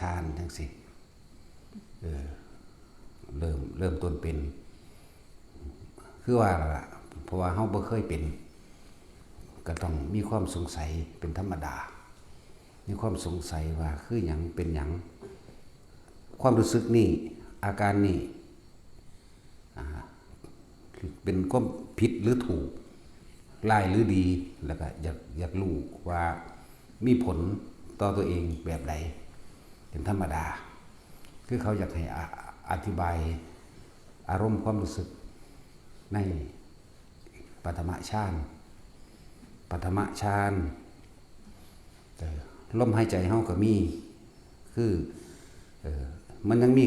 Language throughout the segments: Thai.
ฌานทั้งสิเริ่มต้นเป็นคือว่าล่ะเพราะว่าเฮาบ่เคยเป็นก็ต้องมีความสงสัยเป็นธรรมดามีความสงสัยว่าคือหยังเป็นหยังความรู้สึกนี่อาการนี่เป็นความผิดหรือถูกร้ายหรือดีแล้วก็อยากรู้ว่ามีผลต่อตัวเองแบบใดเป็นธรรมดาคือเขาอยากให้อธิบายอารมณ์ความรู้สึกในปฐมฌานลมหายใจเฮาก็มีคือมันยังมี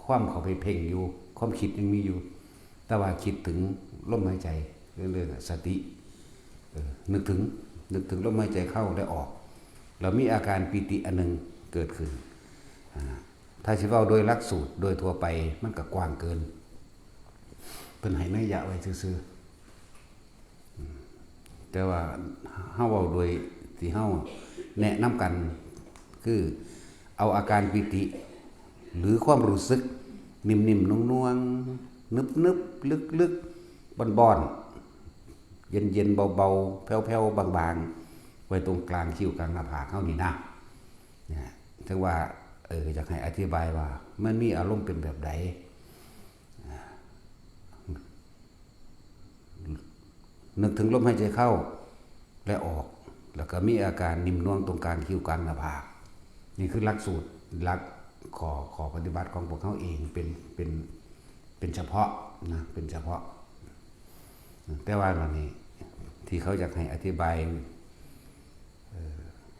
ความเข้าไปเพ่งอยู่ความคิดยังมีอยู่แต่ว่าคิดถึงลมหายใจเรื่องสตินึกถึงลมหายใจเข้าและออกเรามีอาการปิติอันนึงเกิดขึ้นถ้าสิเว้าโดยหลักสูตรโดยทั่วไปมันก็กว้างเกินเพิ่นให้นัยยะไว้ซื่อๆแต่ว่าเฮาเว้าโดยที่เฮาแนะนำกันคือเอาอาการปิติหรือความรู้สึกนิ่มๆนุ่งๆนึบๆลึกๆบ่อนๆเย็นๆเบาๆแผ่วๆบางๆไว้ตรงกลางคิ้วกลางหน้าผากเฮานี่นะเนี่ยถึงว่าอยากให้อธิบายว่ามันมีอารมณ์เป็นแบบใดนึกถึงลมหายใจเข้าและออกแล้วก็มีอาการนิ่มนวลตรงกลางคิ้วกลางหน้าผากนี่คือหลักสูตรหลักขอปฏิบัติของพวกเขาเองเป็นเฉพาะนะเป็นเฉพาะแต่ว่าวันนี้ที่เขาอยากให้อธิบาย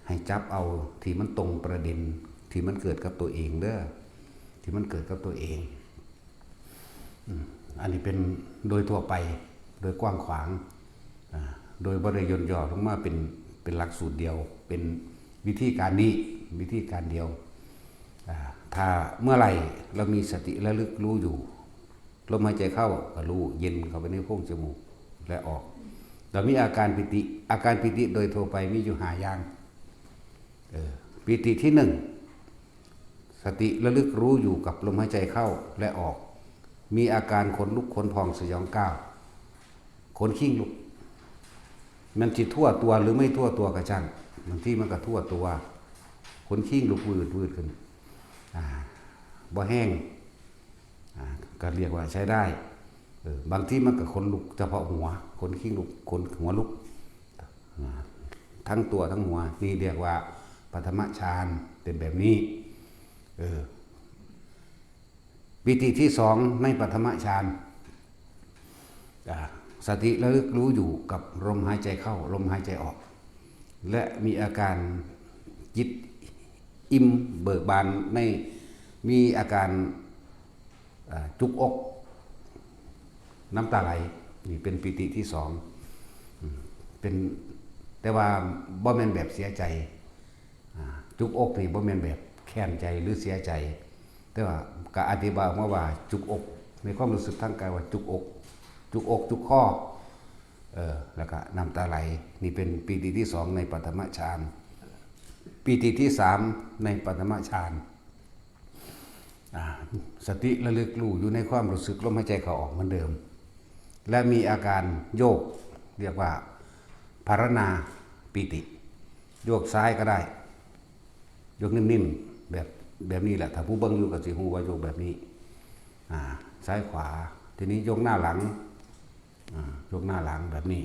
ให้จับเอาที่มันตรงประเด็นที่มันเกิดกับตัวเองเด้อที่มันเกิดกับตัวเองอันนี้เป็นโดยทั่วไปโดยกว้างขวางโดยบริยนย่อลงมาเป็นหลักสูตรเดียวเป็นวิธีการนี้วิธีการเดียวถ้าเมื่อไหร่เรามีสติระลึกรู้อยู่ลมหายใจเข้าก็รู้เย็นเข้าไปในโพรงจมูกและออกเรามีอาการปิติโดยทั่วไปมีอยู่5อย่างปิติที่1สติระลึกรู้อยู่กับลมหายใจเข้าและออกมีอาการขนลุกขนพองสยองก้าวขนขิ้งลุกมันจิตทั่วตัวหรือไม่ทั่วตัวก็ช่างบางที่มันก็ทั่วตัวขนขิ้งลุกวืดขึ้นบ่แห้งก็เรียกว่าใช้ได้บางที่มันก็ขนลุกเฉพาะหัวขนขิ้งลุกขนหัวลุกทั้งตัวทั้งหัวนี่เรียกว่าปฐมฌานเป็นแบบนี้ปิติที่2ในปฐมฌานสติระลึกรู้อยู่กับลมหายใจเข้าลมหายใจออกและมีอาการจิตอิ่มเบิกบานในมีอาการจุกอกน้ำตาไหลนี่เป็นปิติที่2เป็นแต่ว่าบ่แม่นแบบเสียใจจุกอกนี่บ่แม่นแบบแค้นใจหรือเสียใจแต่ว่าก็อธิบายว่าจุกอกในความรู้สึกทางกายว่าจุกอกจุกข้อแล้วก็น้ำตาไหลนี่เป็นปิติที่2ในปฐมฌานปิติที่3ในปฐมฌานสติระลึกรู้อยู่ในความรู้สึกลมหายใจเข้าออกเหมือนเดิมและมีอาการโยกเรียกว่าภารณาปิติโยกซ้ายก็ได้โยกนิ่มๆแบบนี้แหละถ้าผู้เบิ่งอยู่ก็สิฮู้ว่าโยกแบบนี้ซ้ายขวาทีนี้โยกหน้าหลังยกหน้าหลังแบบนี้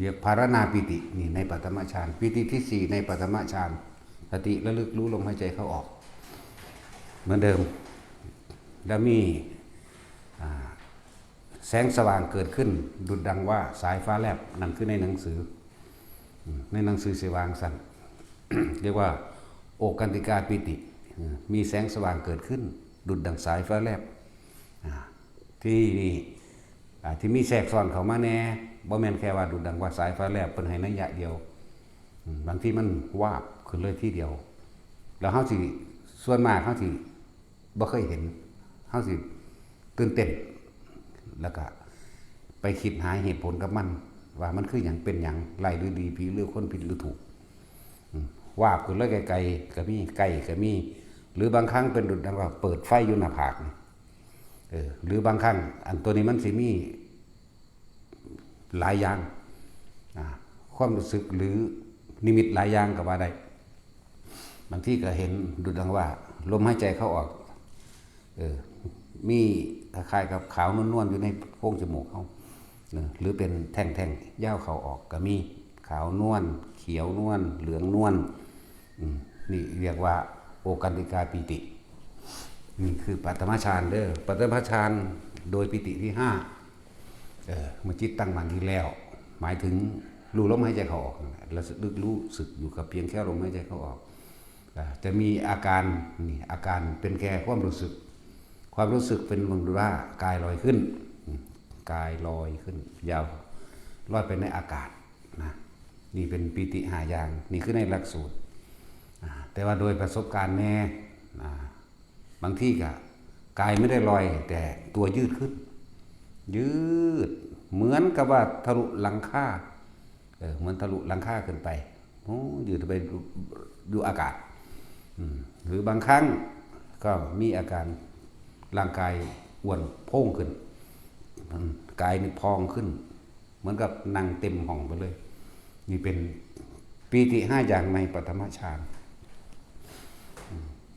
เรียกภารณาปิตินี่ในปฐมฌานปิติที่4ในปฐมฌานสติระลึกรู้ลมหายใจเข้าออกเหมือนเดิมแล้วมีแสงสว่างเกิดขึ้นดุจดังว่าสายฟ้าแลบนั่นคือในหนังสือสิวางสั่น เรียกว่าโอกันติกาปิติมีแสงสว่างเกิดขึ้นดุจดังสายฟ้าแลบที่มีแทรกซ้อนเข้ามาแน่บ่แม่นแค่ว่าดุจดังว่าสายฟ้าแลบเพิ่นให้นัยยะเดียวบางทีมันวาบขึ้นเลยทีเดียวแล้วเฮาสิส่วนมากเฮาสิบ่เคยเห็นเฮาสิตื่นเต้นแล้วก็ไปคิดหาเหตุผลกับมันว่ามันคือหยังเป็นหยังไล่หรือดีผีหรือคนผิดหรือถูก วาบขึ้นเลยไกลๆก็มีใกล้ก็มีหรือบางครั้งเป็นดุจดังว่าเปิดไฟอยู่หน้าผากหรือบางครั้งอันตัวนี้มันสิมีหลายอย่างความรู้สึกหรือนิมิตหลายอย่างก็ว่าได้บางที่ก็เห็นดุจดังว่าลมหายใจเข้าออกมีคล้ายๆกับขาวนวลๆอยู่ในโพรงจมูกเขาหรือเป็นแท่งๆย่าวเข้าออกก็มีขาวนวลเขียวนวลเหลืองนวลนี่เรียกว่าโอกันติกาปิตินี่คือปัตตมฌานเด้อปัตตมฌานโดยปิติที่ห้าเมื่อจิตตั้งมั่นที่แล้วหมายถึงรู้ลมหายใจเข้าออกแล้วรู้สึกอยู่กับเพียงแค่ลมหายใจเข้าออกจะมีอาการนี่อาการเป็นแค่ความรู้สึกเป็นมนุษย์ว่ากายลอยขึ้นกายลอยขึ้นยาวลอยไปในอากาศนะนี่เป็นปิติ5อย่างนี่คือในหลักสูตรแต่ว่าโดยประสบการณ์แน่บางที่ก็กายไม่ได้ลอยแต่ตัวยืดขึ้นยืดเหมือนกับว่าทะลุหลังคาเหมือนทะลุหลังคาขึ้นไปยืดไปดูอากาศหรือบางครั้งก็มีอาการร่างกายอ้วนโพ่งขึ้นกายนี่พองขึ้นเหมือนกับนั่งเต็มห้องไปเลยนี่เป็นปีติ5อย่างในปฐมฌาน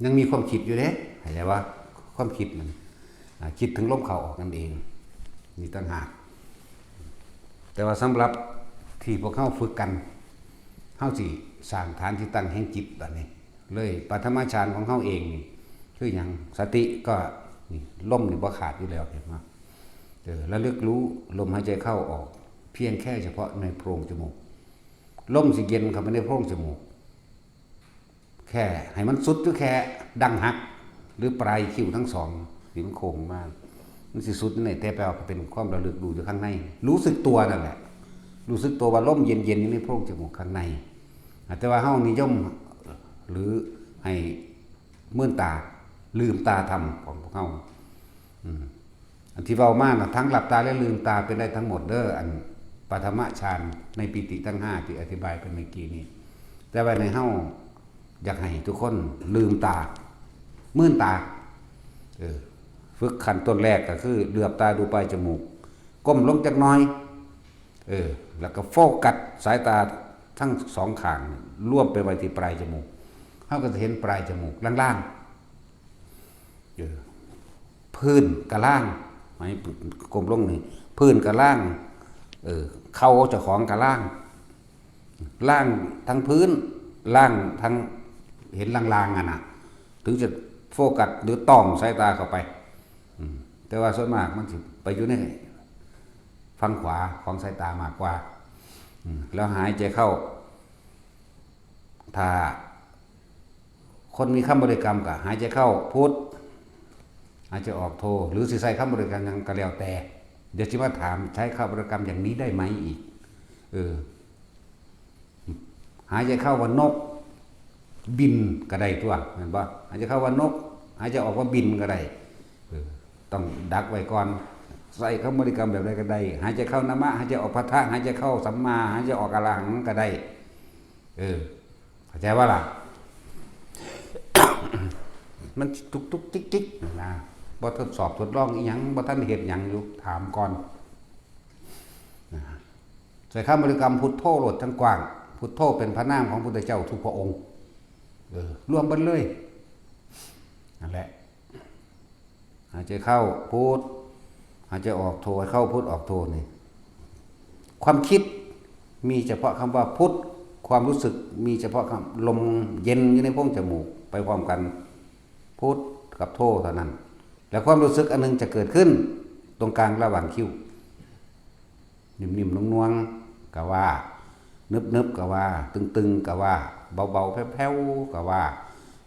ยังมีความคิดอยู่เด้เห็นไหมว่าความคิดมันคิดถึงลมเข้าออกนั่นเองนี่ต่างหากแต่ว่าสำหรับที่พวกเขาฝึกกันเขาสิสร้างฐานที่ตั้งแห่งจิตแบบนี้เลยปฐมฌานของเขาเองนี่คืออย่างสติก็นี่ลมนี่บ่ขาดอยู่แล้วเห็นไหมแล้วเลือกรู้ลมหายใจเข้าออกเพียงแค่เฉพาะในโพรงจมูกลมสิเย็นเข้าไปในโพรงจมูกแค่ให้มันสุดอยู่แค่ดังหักหรือปลายคิ้วทั้งสองที่มันโค้งมากมันสิสุดนี่แต่แปลว่าเป็นความระลึกดูอยู่ข้างในรู้สึกตัวนั่นแหละรู้สึกตัวว่าลมเย็นๆอยู่ในโพรงจมูกข้างในแต่ว่าเฮานิยมหรือให้เมื่อตาลืมตาทำของพวกเฮาอันที่เว้ามากทั้งหลับตาและลืมตาเป็นได้ทั้งหมดเด้ออันปฐมฌานในปิติทั้ง5ที่อธิบายไปเมื่อกี้นี้แต่ว่าในเฮาอยากให้ทุกคนลืมตามื่นตาฝึกขั้นต้นแรกก็คือเหลือบตาดูปลายจมูกก้มลงจักหน่อยแล้วก็โฟกัสสายตาทั้งสองข้างรวมไปไว้ที่ปลายจมูกเฮาก็จะเห็นปลายจมูกล่างๆพื้นกับล่างหมายก้มลงนี่พื้นกับล่างเข่าเจ้าของกับล่างทั้งพื้นล่างทั้งเห็นล่างๆน่ะถึงจะโฟกัสหรือต้องสายตาเข้าไปแต่ว่าส่วนมากมันสิไปอยู่ในฝั่งขวาของสายตามากกว่าแล้วหายใจเข้าถ้าคนมีคำบริกรรมก็หายใจเข้าพุทธหายใจออกโทหรือสิใช้คำบริกรรมยังก็แล้วแต่เดี๋ยวจะมาถามใช้คำบริกรรมอย่างนี้ได้ไหมอีกหายใจเข้าว่านกบินก็ได้ตัวเห็นป่ะหายใจเข้าว่านกหายใจออกว่าบินก็ได้ต้องดักไว้ก่อนใส่คำบริกรรมแบบใดก็ได้หายใจเข้านามะหายใจออกพัทธะหายใจเข้าสัมมาหายใจออกอรหังก็ได้เข้าใจว่าล่ะ มันตุกจิกนะบ่ทดสอบทดลองอีหยังบ่ท่านเห็นหยังอยู่ถามก่อนใส่คำบริกรรมพุทโธโลดทั้งกว้างพุทโธเป็นพระนามของพุทธเจ้าทุกพระองค์รวมกันเลยนั่นแหละหายใจเข้าพุทหายใจออกโทเข้าพุทออกโทนี่ความคิดมีเฉพาะคำว่าพุทความรู้สึกมีเฉพาะคำลมเย็นอยู่ในโพรงจมูกไปพร้อมกันพุทกับโทเท่านั้นแล้วความรู้สึกอันนึงจะเกิดขึ้นตรงกลางระหว่างคิ้วนิ่มๆนุ่งๆก็ว่านึบๆก็ว่าตึงๆก็ว่าเบาๆแผ่วๆก็ว่า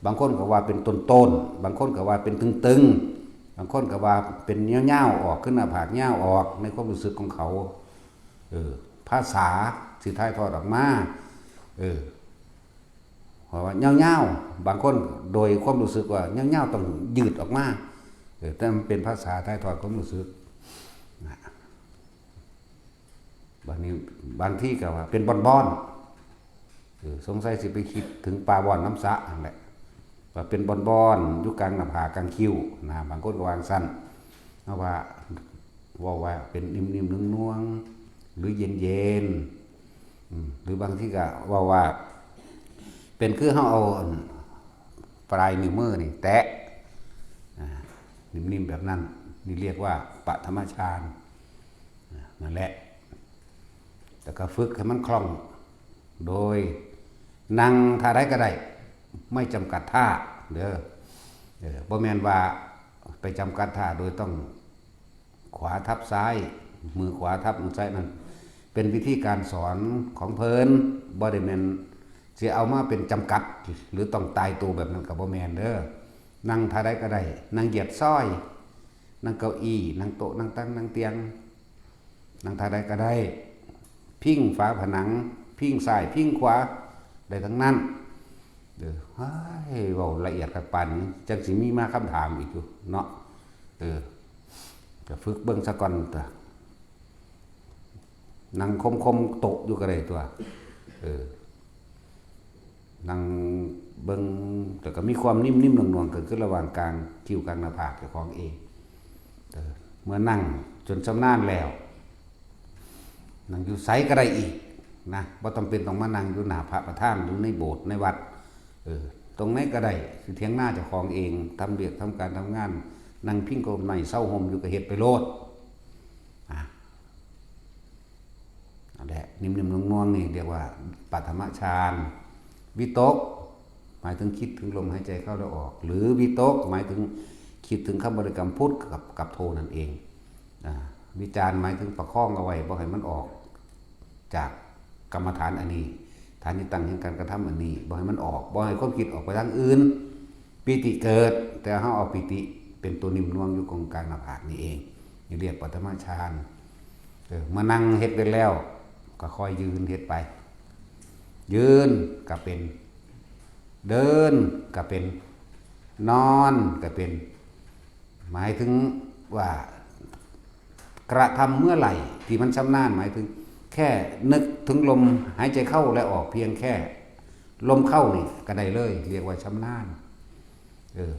บางคนก็ว่าเป็นต้นๆบางคนก็ว่าเป็นตึงๆบางคนก็ว่าเป็นเงี้ยวๆออกขึ้นหน้าผากเงี้ยวออกในความรู้สึกของเขาภาษาสิท้ายทอดออกมาเพราะว่าเงี้ยวๆบางคนโดยความรู้สึกว่าเงี้ยวๆต้องยืดออกมาแต่มันเป็นภาษาท้ายทอดความรู้สึกบางที่ก็ว่าเป็นบอน สงสัยสิไปคิดถึงปลาบ่อนน้ำสะนั่นแหละว่าเป็นบอนๆอยู่กลางหน้าผากกลางคิ้วนะบางคนก็วางสั้นเพราะว่าเป็นนิ่มๆนุ่งๆหรือเย็นๆหรือบางที่ก็ว่าเป็นคือเขาเอาปลายนิ้วมือนี่แตะนิ่มๆแบบนั้นนี่เรียกว่าปฐมฌานนั่นแหละแต่ก็ฝึกให้มันคล่องโดยนั่งท่าใดก็ได้ไม่จำกัดท่าเด้อบ่แม่นว่าไปจำกัดท่าโดยต้องขวาทับซ้ายมือขวาทับมือซ้ายนั่นเป็นวิธีการสอนของเพิ่นบ่ได้แม่นสิเอามาเป็นจำกัดหรือต้องตายตัวแบบนั้นก็บ่แม่นเด้อนั่งท่าใดก็ได้นั่งเหยียดซ้อยนั่งเก้าอี้นั่งโต๊ะนั่งตั้งนั่งเตียงนั่งท่าใดก็ได้พิงฝาผนังพิงซ้ายพิงขวาได้ทั้งนั้นเว้าละเอียดกับปานนี้จังสิมีมาคำถามอีกอยู่เนาะจะฝึกเบิ่งซะก่อนตัวนั่งคมๆโตะอยู่ก็ได้ตัวนั่งเบิ่งแต่ก็มีความนิ่มๆหน่วงๆเกิดขึ้นระหว่างกลางคิ้วกลางหน้าผากเจ้าของเองเมื่อนั่งจนชำนาญแล้วนั่งอยู่ไสก็ได้อีกนะบ่ต้องเป็นต้องมานั่งอยู่หน้าพระประธานหรือในโบสถ์ในวัดตรงไหนก็ได้คือเถียงหน้าเจ้าของเองทำเบียกทำการทำงานนั่งพิงโกนใหม่เศร้าห่มอยู่กับเห็ดไปโลดนั่นแหละนิ่มๆน่วงๆนี่เรียกว่าปฐมฌานวิตกหมายถึงคิดถึงลมหายใจเข้าและออกหรือวิตกหมายถึงคิดถึงคำบริกรรมพุทธกับโทนั่นเองวิจารหมายถึงประคองเอาไว้บ่ให้มันออกจากกรรมฐานอันนี้ฐานที่ตั้งแห่งการกระทำอันนี้บ่ให้มันออกบ่ให้ความคิดออกไปทางอื่นปิติเกิดแต่เฮาเอาปิติเป็นตัวนิ่มนวลอยู่ตรงกลางหน้าผากนี่เองนี่เรียกปฐมฌานมานั่งเฮ็ดไปแล้วก็ค่อยยืนเฮ็ดไปยืนก็เป็นเดินก็เป็นนอนก็เป็นหมายถึงว่ากระทำเมื่อไหร่ที่มันชำนาญหมายถึงแค่นึกถึงลมหายใจเข้าและออกเพียงแค่ลมเข้านี่ก็ได้เลยเรียกว่าชำนาญ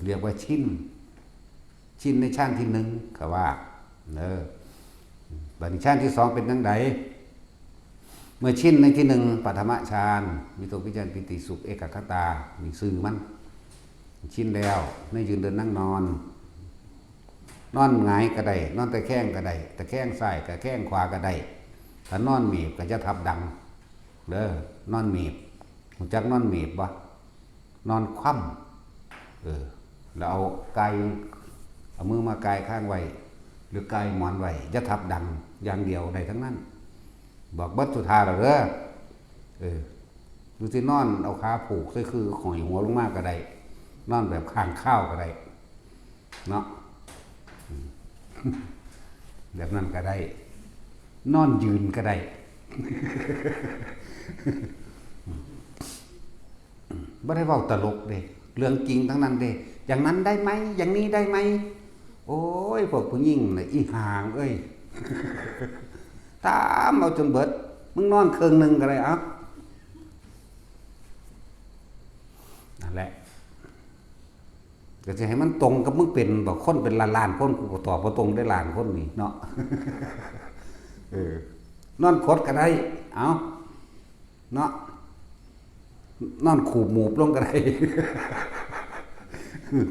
เรียกว่าชินในชั้นที่หนึ่งก็ว่าบัดนี้ชั้นที่สองเป็นจังไดเมื่อชินในที่หนึ่งปฐมฌานวิตกวิจารปิติสุขเอกคตามีซื่อมันชินแล้วในยืนเดินนั่งนอนหงายก็ได้นอนตะแคงก็ได้ตะแคงซ้ายตะแคงขวาก็ได้ถ้านอนเมีบก็จะทับดังนอนเมีบรู้จักนอนเมีบบ่นอนคว่ำแล้วเอากายเอามือมากายข้างไว้หรือกายหมอนไว้จะทับดังอย่างเดียวได้ทั้งนั้นบอกบัดสุธาแล้วดูสินอนเอาขาผูกคือหอยหัวลงมากก็ได้นอนแบบข้างข้าวก็ได้เนาะแบบนั้นก็ได้นอนยืนก็ได้ไม่ได้เว้าตลกเด้เรื่องจริงทั้งนั้นเด้อย่างนั้นได้ไหมอย่างนี้ได้ไหมโอ้ยพวกผู้หญิงน่ะอีห่างเอ้ยตามเอาจนเบิดมึงนอนครึ่งนึงก็ได้นั่นแหละก็จะให้มันตรงกับมึงเป็นบอกคนเป็นล้านๆคนกูก็ตอบว่าตรงได้ล้านคนนี่เนาะนอนคดก็ได้เอาเนาะนอนขูบหมูบลงก็ได้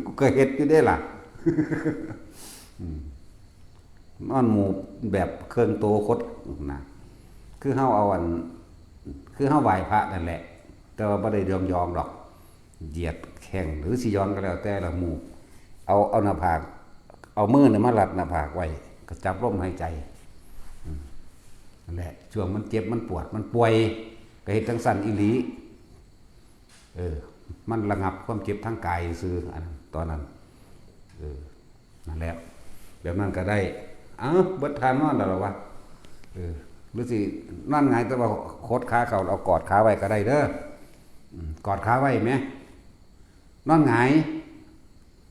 กูก็เฮ็ดอยู่ได้ล่ะนอนหมูแบบเครื่องโตคดนะคือเฮาเอาคือเฮาไหว้พระนั่นแหละแต่ว่าบ่ได้ยอมดอกเหยียดแข้งหรือสิยอนก็แล้วแต่ละหมู่เอาหน้าผากเอามือเนี่ยมาลัดหน้าผากไว้ก็จับลมหายใจนั่นแหละช่วงมันเจ็บมันปวดมันป่วยก็เฮ็ดจังสั่นอีหลีมันระงับความเจ็บทางกายซื่อตอนนั้นนั่นแหละแบบนั้นก็ได้เบิดทานนอนแล้วหรอวะหรือสินอนไงแต่ว่าโคตรขาเข่าเอากอดขาไว้ก็ได้เด้อกอดขาไว้ไหมนอนหงาย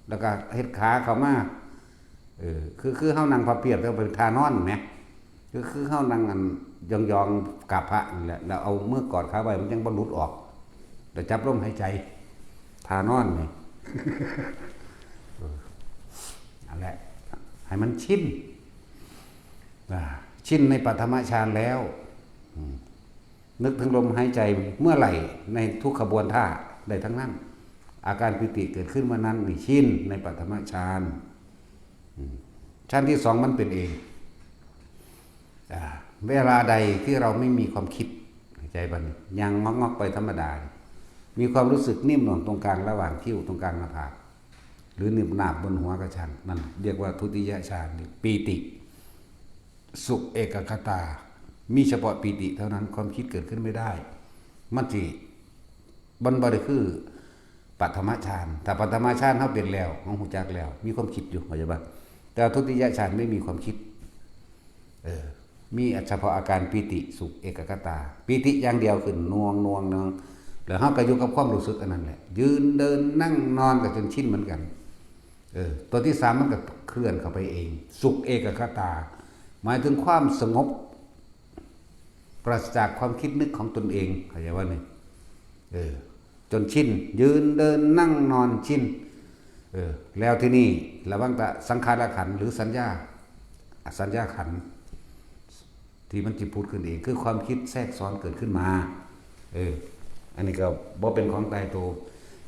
แล้วก็เฮ็ดขาเข้ามาคือเฮานั่งพับเพียบแล้วเป็นท่านอนไหมคือเฮานั่งยองๆกับพระนี่แหละแล้วเอามือกอดขาไว้มันยังบ่หลุดออก แต่จับลมหายใจทานอนนี่นั่นแหละให้มันชินชินในปัฐมฌานแล้วนึกถึงลมหายใจเมื่อไหร่ในทุกขบวนท่าได้ทั้งนั้นอาการปิติเกิดขึ้นเมื่อนั้นนี่ชินในปัฐมฌานฌานที่สองมันเป็นเองเวลาใดที่เราไม่มีความคิดใจบันยังงอกๆไปธรรมดามีความรู้สึกนิ่มหน่วงตรงกลางระหว่างคิ้วตรงกลางหน้าผากหรือหนึบหนาบบนหัวกระชังนั่นเรียกว่าทุติยฌานปีติสุขเอกคตามีเฉพาะปีติเท่านั้นความคิดเกิดขึ้นไม่ได้มันจิบันบริคือปัฐมฌานแต่ปัฐมฌานเขาเป็นแล้วของหูจักแล้วมีความคิดอยู่เข้าใจป่ะแต่ทุติยฌานไม่มีความคิดมีเฉพาะอาการปีติสุขเอกคตาปีติอย่างเดียวขึ้นนวงแล้วเขาก็อยู่กับความรู้สึกอันนั้นแหละยืนเดินนั่งนอนก็จนชินเหมือนกันตัวที่สามมันก็เคลื่อนเข้าไปเองสุขเอกคตาหมายถึงความสงบปราศจากความคิดนึกของตนเองเข้าใจว่านี่จนชินยืนเดินนั่งนอนชินแล้วที่นี่ระวังแต่สังขารขันธ์หรือสัญญาขันธ์ที่มันจิพูดขึ้นเองคือความคิดแทรกซ้อนเกิดขึ้นมาอันนี้ก็บ่เป็นของตายตัว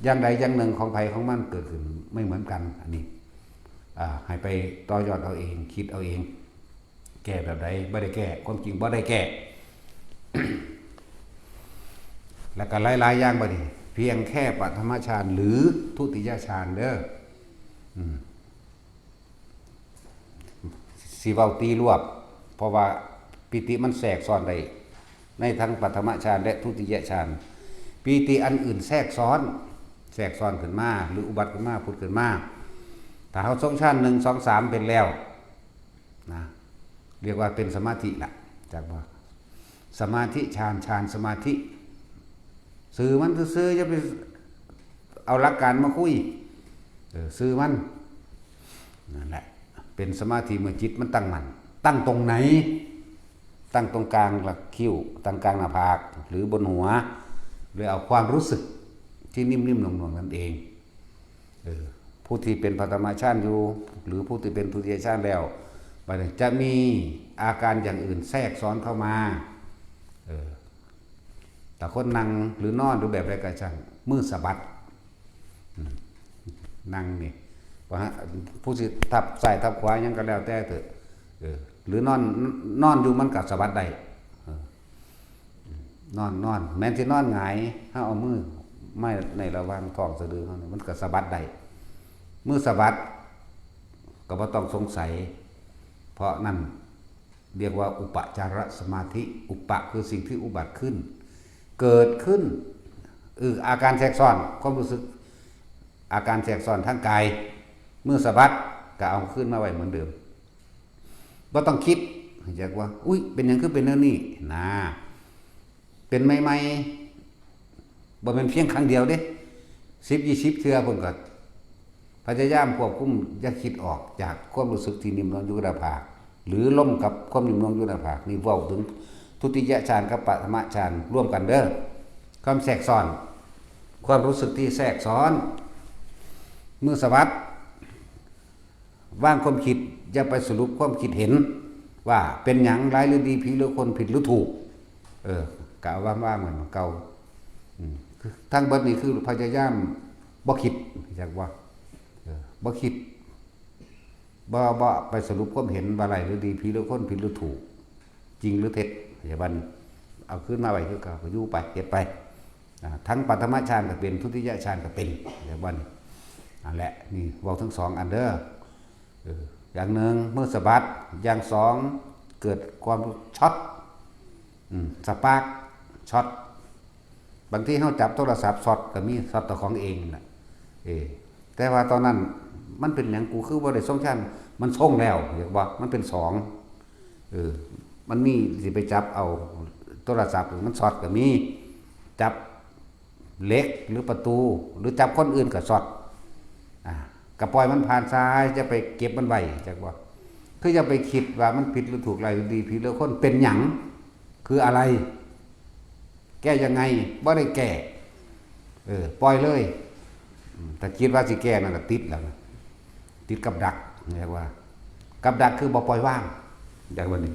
อย่างใดอย่างหนึ่งของภัยของมันเกิดขึ้นไม่เหมือนกันอันนี้ให้ไปต่อยอดเอาเองคิดเอาเองแก้แบบใดบ่ได้แก้ความจริงบ่ได้แก้ แล้วก็หลายๆอย่างบ่นี่เพียงแค่ปัฐมฌานหรือทุติยฌานเด้อสิเว้าตีรวบเพราะว่าปิติมันแทรกซ้อนได้ในทั้งปัฐมฌานและทุติยฌานปีติอันอื่นแทรกซ้อนขึ้นมาหรืออุบัติขึ้นมาพุทธขึ้นมาถ้าเขาทรงฌาน1 2 3เป็นแล้วนะเรียกว่าเป็นสมาธิละจากว่าสมาธิฌานสมาธิสื่อมันซื่อๆจะไปเอาหลักการมาคุยสื่อมันนั่นแหละเป็นสมาธิเมื่อจิตมันตั้งมั่นตั้งตรงไหนตั้งตรงกลางหลักคิ้วตั้งกลางหน้าผากหรือบนหัวหรือเอาความรู้สึกที่นิ่มๆหน่วงๆนั่นเองผู้ที่เป็นปัฐมฌานอยู่หรือผู้ที่เป็นทุติยฌานแล้วจะมีอาการอย่างอื่นแทรกซ้อนเข้ามาแต่คนนั่งหรือนอนหรือแบบไรก็ช่างมือสะบัดนั่งนี่ผู้ที่ทับใส่ทับขวายังก็แล้วแต่เถอะหรือนอนอยู่มันกับสะบัดได้นอนแม้ที่นอนหงายถ้าเอามือไม่ในระหว่างท้องสะดือเขามันก็สะบัดได้มือสะบัดก็บ่ต้องสงสัยเพราะนั่นเรียกว่าอุปจารสมาธิอุปะคือสิ่งที่อุบัติขึ้นเกิดขึ้นอาการแทรกซ้อนความรู้สึกอาการแทรกซ้อนทางกายมือสะบัดก็เอาขึ้นมาไว้เหมือนเดิมบ่ต้องคิดจากว่าอุ้ยเป็นอย่างคือเป็นเรื่องนี้นะเป็นใหม่ๆบ่เป็นเพียงครั้งเดียวเด้10-20เทื่อเพิ่นก็พยายามควบคุมอย่าคิดออกจากความรู้สึกที่นิ่มนวลอยู่หน้าผากหรือล่มกับความนิ่มนวลอยู่หน้าผากนี่เว้าถึงทุติยฌานกับปัฐมฌานร่วมกันเด้อความแทรกซ้อนความรู้สึกที่แทรกซ้อนมือสะบัดว่างความคิดอย่าไปสรุปความคิดเห็นว่าเป็นหยังร้ายหรือดีผีหรือคนผิดหรือถูกกะว่างเหมือนเก่าทั้งเบิดนี่คือพยายามบ่คิดอยากว่าบ่คิดบ่ไปสรุปความเห็นว่าอะไรหรือดีผีหรือคนผิดหรือถูกจริงหรือเท็จอย่างบันเอาขึ้นมาไว้คือเก่าก็อยู่ไปเก็บไปทั้งปัฐมฌานก็เป็นทุติยฌานก็เป็นอย่างบันนั่นแหละนี่เว้าทั้งสองอันเด้ออย่างหนึ่งเมื่อสะบัดอย่างสองเกิดความช็อตสปาร์กช็อตบางทีเขาจับโทรศัพท์ช็อตก็มีช็อตตัวของเองแหละแต่ว่าตอนนั้นมันเป็นอย่างกูคือว่าได้ส่งชั้นมันส่งแล้วอยากบอกมันเป็นสองมันมีสิไปจับเอาโทรศัพท์มันช็อตก็มีจับเหล็กหรือประตูหรือจับคนอื่นก็ช็อตกระปล่อยมันผ่านซ้ายจะไปเก็บมันไว้จากว่าคือจะไปคิดว่ามันผิดหรือถูกอะไรหรือดีผิดหรือคนเป็นหยังคืออะไรแก้ยังไงบ่ได้แก้ ปล่อยเลยแต่คิดว่าสิแก้นั่นก็ติดแล้วนะติดกับดักเรียกว่ากับดักคือบ่ปล่อยว่างอย่างวันนี้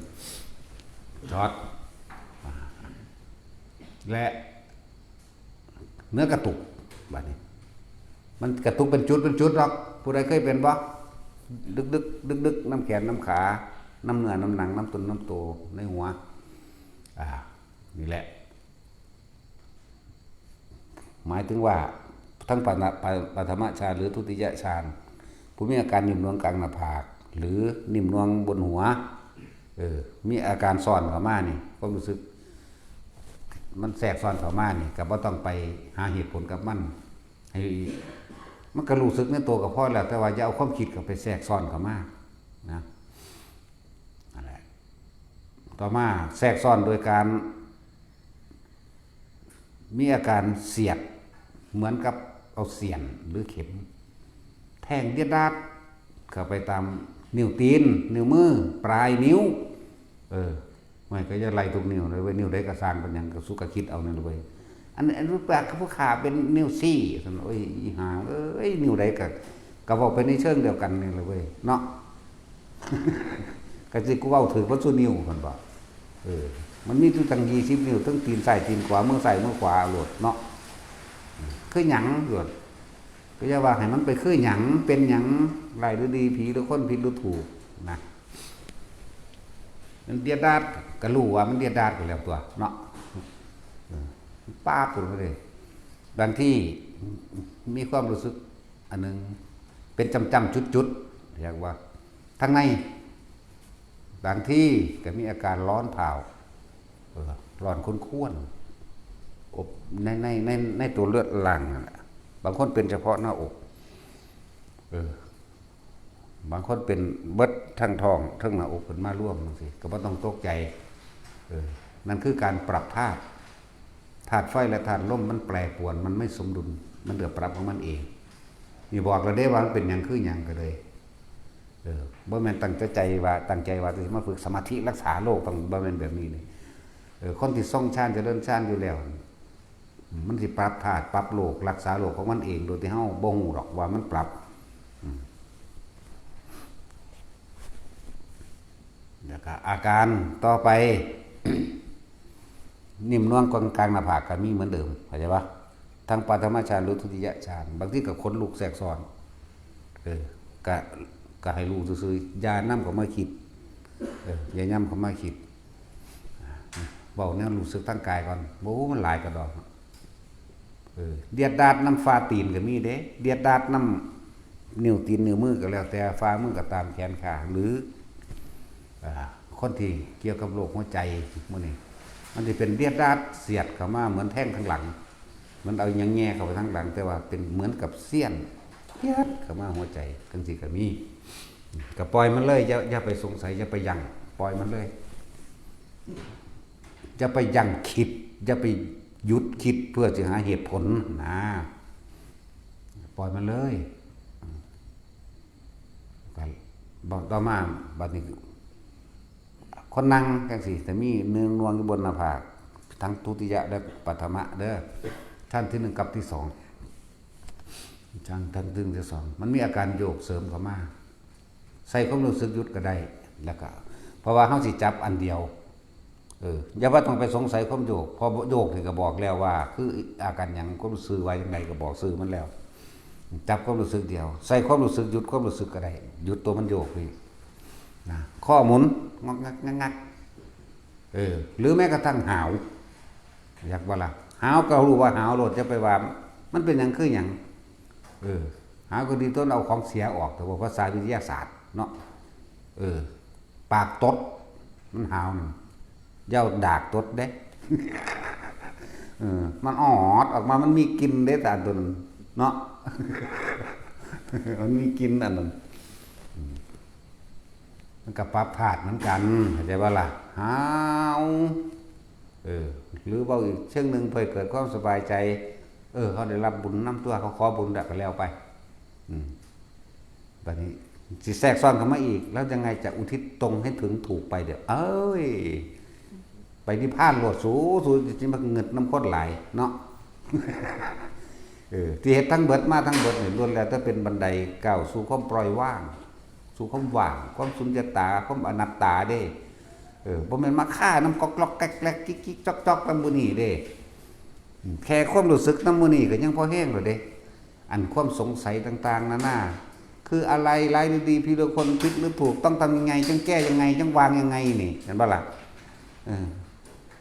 จอดและเนื้อกระตุกแบบนี้มันกระตุกเป็นจุดหรอกผู้ใดเคยเป็นบ่ดึกน้ำแขนน้ำขาน้ำเนื้อน้ำหนังน้ำตุนน้ำโตในหัวนี่แหละหมายถึงว่าทั้งปฐมฌานหรือทุติยฌานผู้มีอาการนิ่มนวลกลางหน้าผากหรือนิ่มนวลบนหัวมีอาการซ้อนเข้ามานี่ก็รู้สึกมันแทรกซ้อนเข้ามานี่ก็บ่ต้องไปหาเหตุผลกับมันให้มันก็รู้สึกในตัวกับพ่อแล้วแต่ว่าอย่าเอาความคิดกับไปแทรกซ้อนเข้ามานะนั่นแหละต่อมาแทรกซ้อนโดยการมีอาการเสียดเหมือนกับเอาเสียนหรือเข็มแทงเดียดดาดเข้าไปตามนิ้วตีนนิ้วมือปลายนิ้วไม่ก็จะไล่ทุกนิ้วเลยเว้ยนิ้วใดก็สร้างเป็นอย่างก็สุกคิดเอานั่นเลยอันรูปแบบเขาผู้ขาเป็นนิ้วซี่สันโอ้ยอีหานิ้วใดก็บอกไปในเชิงเดียวกันนี่เลยเว้ยเนาะก็สิกูเอาถือว่าสู้นิ้วคนบอกมันมีทุกตั้ง20 นิ้วทั้งตีนซ้ายตีนขวามือซ้ายมือขวาโหลดเนาะคือหยังโหลดก็จะว่าให้มันไปคือหยังเป็นหยังไรหรือดีผีหรือคนผิดหรือถูกนะมันเดียดดาดก็รู้ว่ามันเดียดดาดไปแล้วตัวเนาะป้าปุ่นไปเลยบางที่มีความรู้สึกอันนึงเป็นจำจุดเรียกว่าทั้งในบางที่ก็มีอาการร้อนเผาร้อนข้นๆอบในตัวเลือดหลั่งนั่นแหละบางคนเป็นเฉพาะหน้าอกบางคนเป็นเบิดทั้งท้องทั้งหน้าอกเป็นมาร่วมสิก็บ่ต้องตกใจนั่นคือการปรับธาตุไฟและธาตุลมมันแปรปรวนมันไม่สมดุลมันเดือดปรับของมันเองนี่บอกเราได้ว่ามันเป็นอย่างคืออย่างก็เลยบ่แม่นตั้งใจว่าจะมาฝึกสมาธิรักษาโรคต้องบ่แม่นแบบนี้นี่คนที่ส่งฌานจะเดินฌานอยู่แล้วมันสิปรับธาตุปรับโรครักษาโรคของมันเองโดยที่เฮาบ่ฮู้หรอกว่ามันปรับแล้วก็อาการต่อไป นิ่มนวลกลางหน้าผากก็มีเหมือนเดิมเข้าใจปะทั้งปฐมฌานหรือทุติยฌานบางทีก็ขนลุกแทรกซ้อนก็ให้รู้ซื่อๆอย่านำเข้ามาคิดอย่าย่ำเข้ามาคิดเบาเนี่ยรู้สึกทั้งกายก่อนโอ้มันหลายกระดอกเดียดดาดน้ำฟ้าตีนก็มีเด้เดียดดาดน้ำนิ้วตีนนิ้วมือก็แล้วแต่ฟ้ามือก็ตามแขนขาหรือคนที่เกี่ยวกับโรคหัวใจมื้อนี้มันจะเป็นเดียดดาดเสียดเข้ามาเหมือนแท่งข้างหลังมันเอายังแง่เข้าไปข้างหลังแต่ว่าเป็นเหมือนกับเสี้ยนเดียดเข้ามาหัวใจทั้งสี่ก็มีก็ปล่อยมันเลยอย่าไปสงสัยอย่าไปยังปล่อยมันเลยอย่าไปยังคิดอย่าไปหยุดคิดเพื่อจะหาเหตุผลนะปล่อยมันเลยบอกต่อมาบัดนี้คนนั่งจังสี่แต่มีเนื้อนวลอยู่บนหน้าผากทั้งทุติยะและปฐมะเด้อชั้นที่1กับที่2ชั้นที่1ที่2มันมีอาการโยกเสริมเข้ามาใส่ความรู้สึกหยุดก็ได้แล้วก็เพราะว่าเฮาสิจับอันเดียวอย่าว่าต้องไปสงสัยความโยกพอโยกนี่ก็บอกแล้วว่าคืออาการหยังความรู้สึกไว้จังไดก็บอกซื่อมันแล้วจับความรู้สึกเดียวใส่ความรู้สึกหยุดความรู้สึกก็ได้หยุดตัวมันโยกนี่นะข้อหมุนงอกงักหรือแม้กระทั่งหาวอยากว่าล่ะหาวก็รู้ว่าหาวโลดจะไปว่ามันเป็นหยังคือหยังหาวก็ดีต้นเอาของเสียออกแต่ว่าภาษาวิทยาศาสตร์เนาะปากตดมันหาวนี่เย้าดากตดเด้ มันออกมามันมีกลิ่นเด้แต่ตัวนั้นเนาะ มันมีกลิ่นอันนั้นมันกับปรับธาตุเหมือนกันเข้าใจว่าล่ะหาวหรือเบาอีกเชิงหนึ่งเพื่อเกิดความสบายใจเขาได้รับบุญน้ำตัวเขาขอบุญก็แล้วไปแบบนี้สิแทรกซ้อนเข้ามาอีกแล้วยังไงจะอุทิศตรงให้ถึงถูกไปเดี๋ยวไปนิพพานโลดสูจะมาเงินน้ำข้นไหลเนาะ ที่เฮ็ดทั้งเบิดมาทั้งเบิดนี่ล้วนแล้วแต่เป็นบันไดก้าวสู่ความปล่อยว่างสู่ความว่างความสุญญตาความอนัตตาเด้บ่แม่นมาฆ่าน้ำก๊อกล็อกแก๊กแก๊กกิ๊กๆจ๊อกๆนำมื้อนี้เด้แค่ความรู้สึกนำมื้อนี้ก็ยังพอแห้งแล้วเด้อันความสงสัยต่างๆนานาคืออะไรร้ายหรือดีพี่ละคนผิดหรือถูกต้องทำยังไงจังแก้ยังไงจังวางยังไงนี่เห็นบ่ล่ะ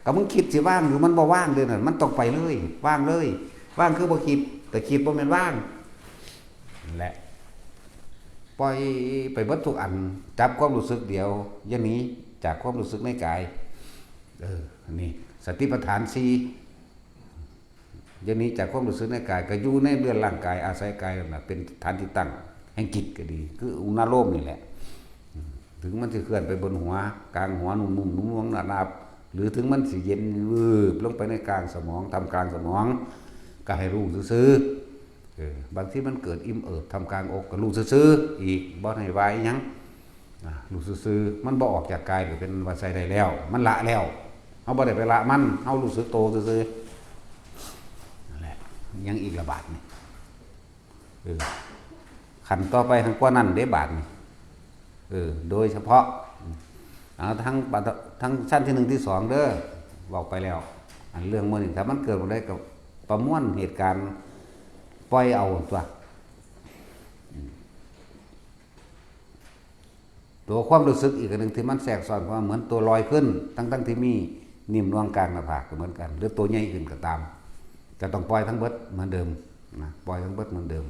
ก็มึงคิดสิว่างอยู่มันบ่ว่างเด้อนั่นมันต้องไปเลยว่างเลยว่างคือบ่คิดแต่คิดบ่แม่นว่างนั่นแหละปล่อยไปเบิดทุกอันจับความรู้สึกเดียวอย่าหนีจากความรู้สึกในกายนี่สติปัฏฐาน4อย่าหนีจากความรู้สึกในกายก็อยู่ในเรือนร่างกายอาศัยกายนั่นน่ะเป็นฐานที่ตั้งแห่งจิตก็ดีคืออุณาโลมนี่แหละถึงมันสิเคลื่อนไปบนหัวกลางหัวนุ่มๆนุ่มๆหนาๆหรือถึงมันสิเย็นวืบลงไปในกลางสมองทำกลางสมองก็ให้รู้ซื่อบางที่มันเกิดอิ่มเอิบทำกลางอกก็รู้ซื่ออีกบ่ให้วายหยังรู้ซื่อมันบ่ออกจากกายก็เป็นว่าใส่ได้แล้วมันละแล้วเฮาบ่ได้ไปละมันเฮารู้สึกโตซื่อนั่นแหละยังอีกระบาดนี่ขั้นต่อไปทางกว่านั้นเด้บาดนี่โดยเฉพาะทั้งชั้นที่1ที่2เด้อบอกไปแล้วอันเรื่องมื้อนี้ถ้ามันเกิดบ่ได้ก็ประมวลเหตุการณ์ปล่อยเอาตัวความรู้สึกอีกอันนึงที่มันแทรกซ้อนว่าเหมือนตัวลอยขึ้นทั้งที่มีนิ่มนวลกลางหน้าผากก็เหมือนกันหรือตัวใหญ่ขึ้นก็ตามจะต้องปล่อยทั้งเบิดเหมือนเดิมนะปล่อยทั้งเบิดเหมือนเดิม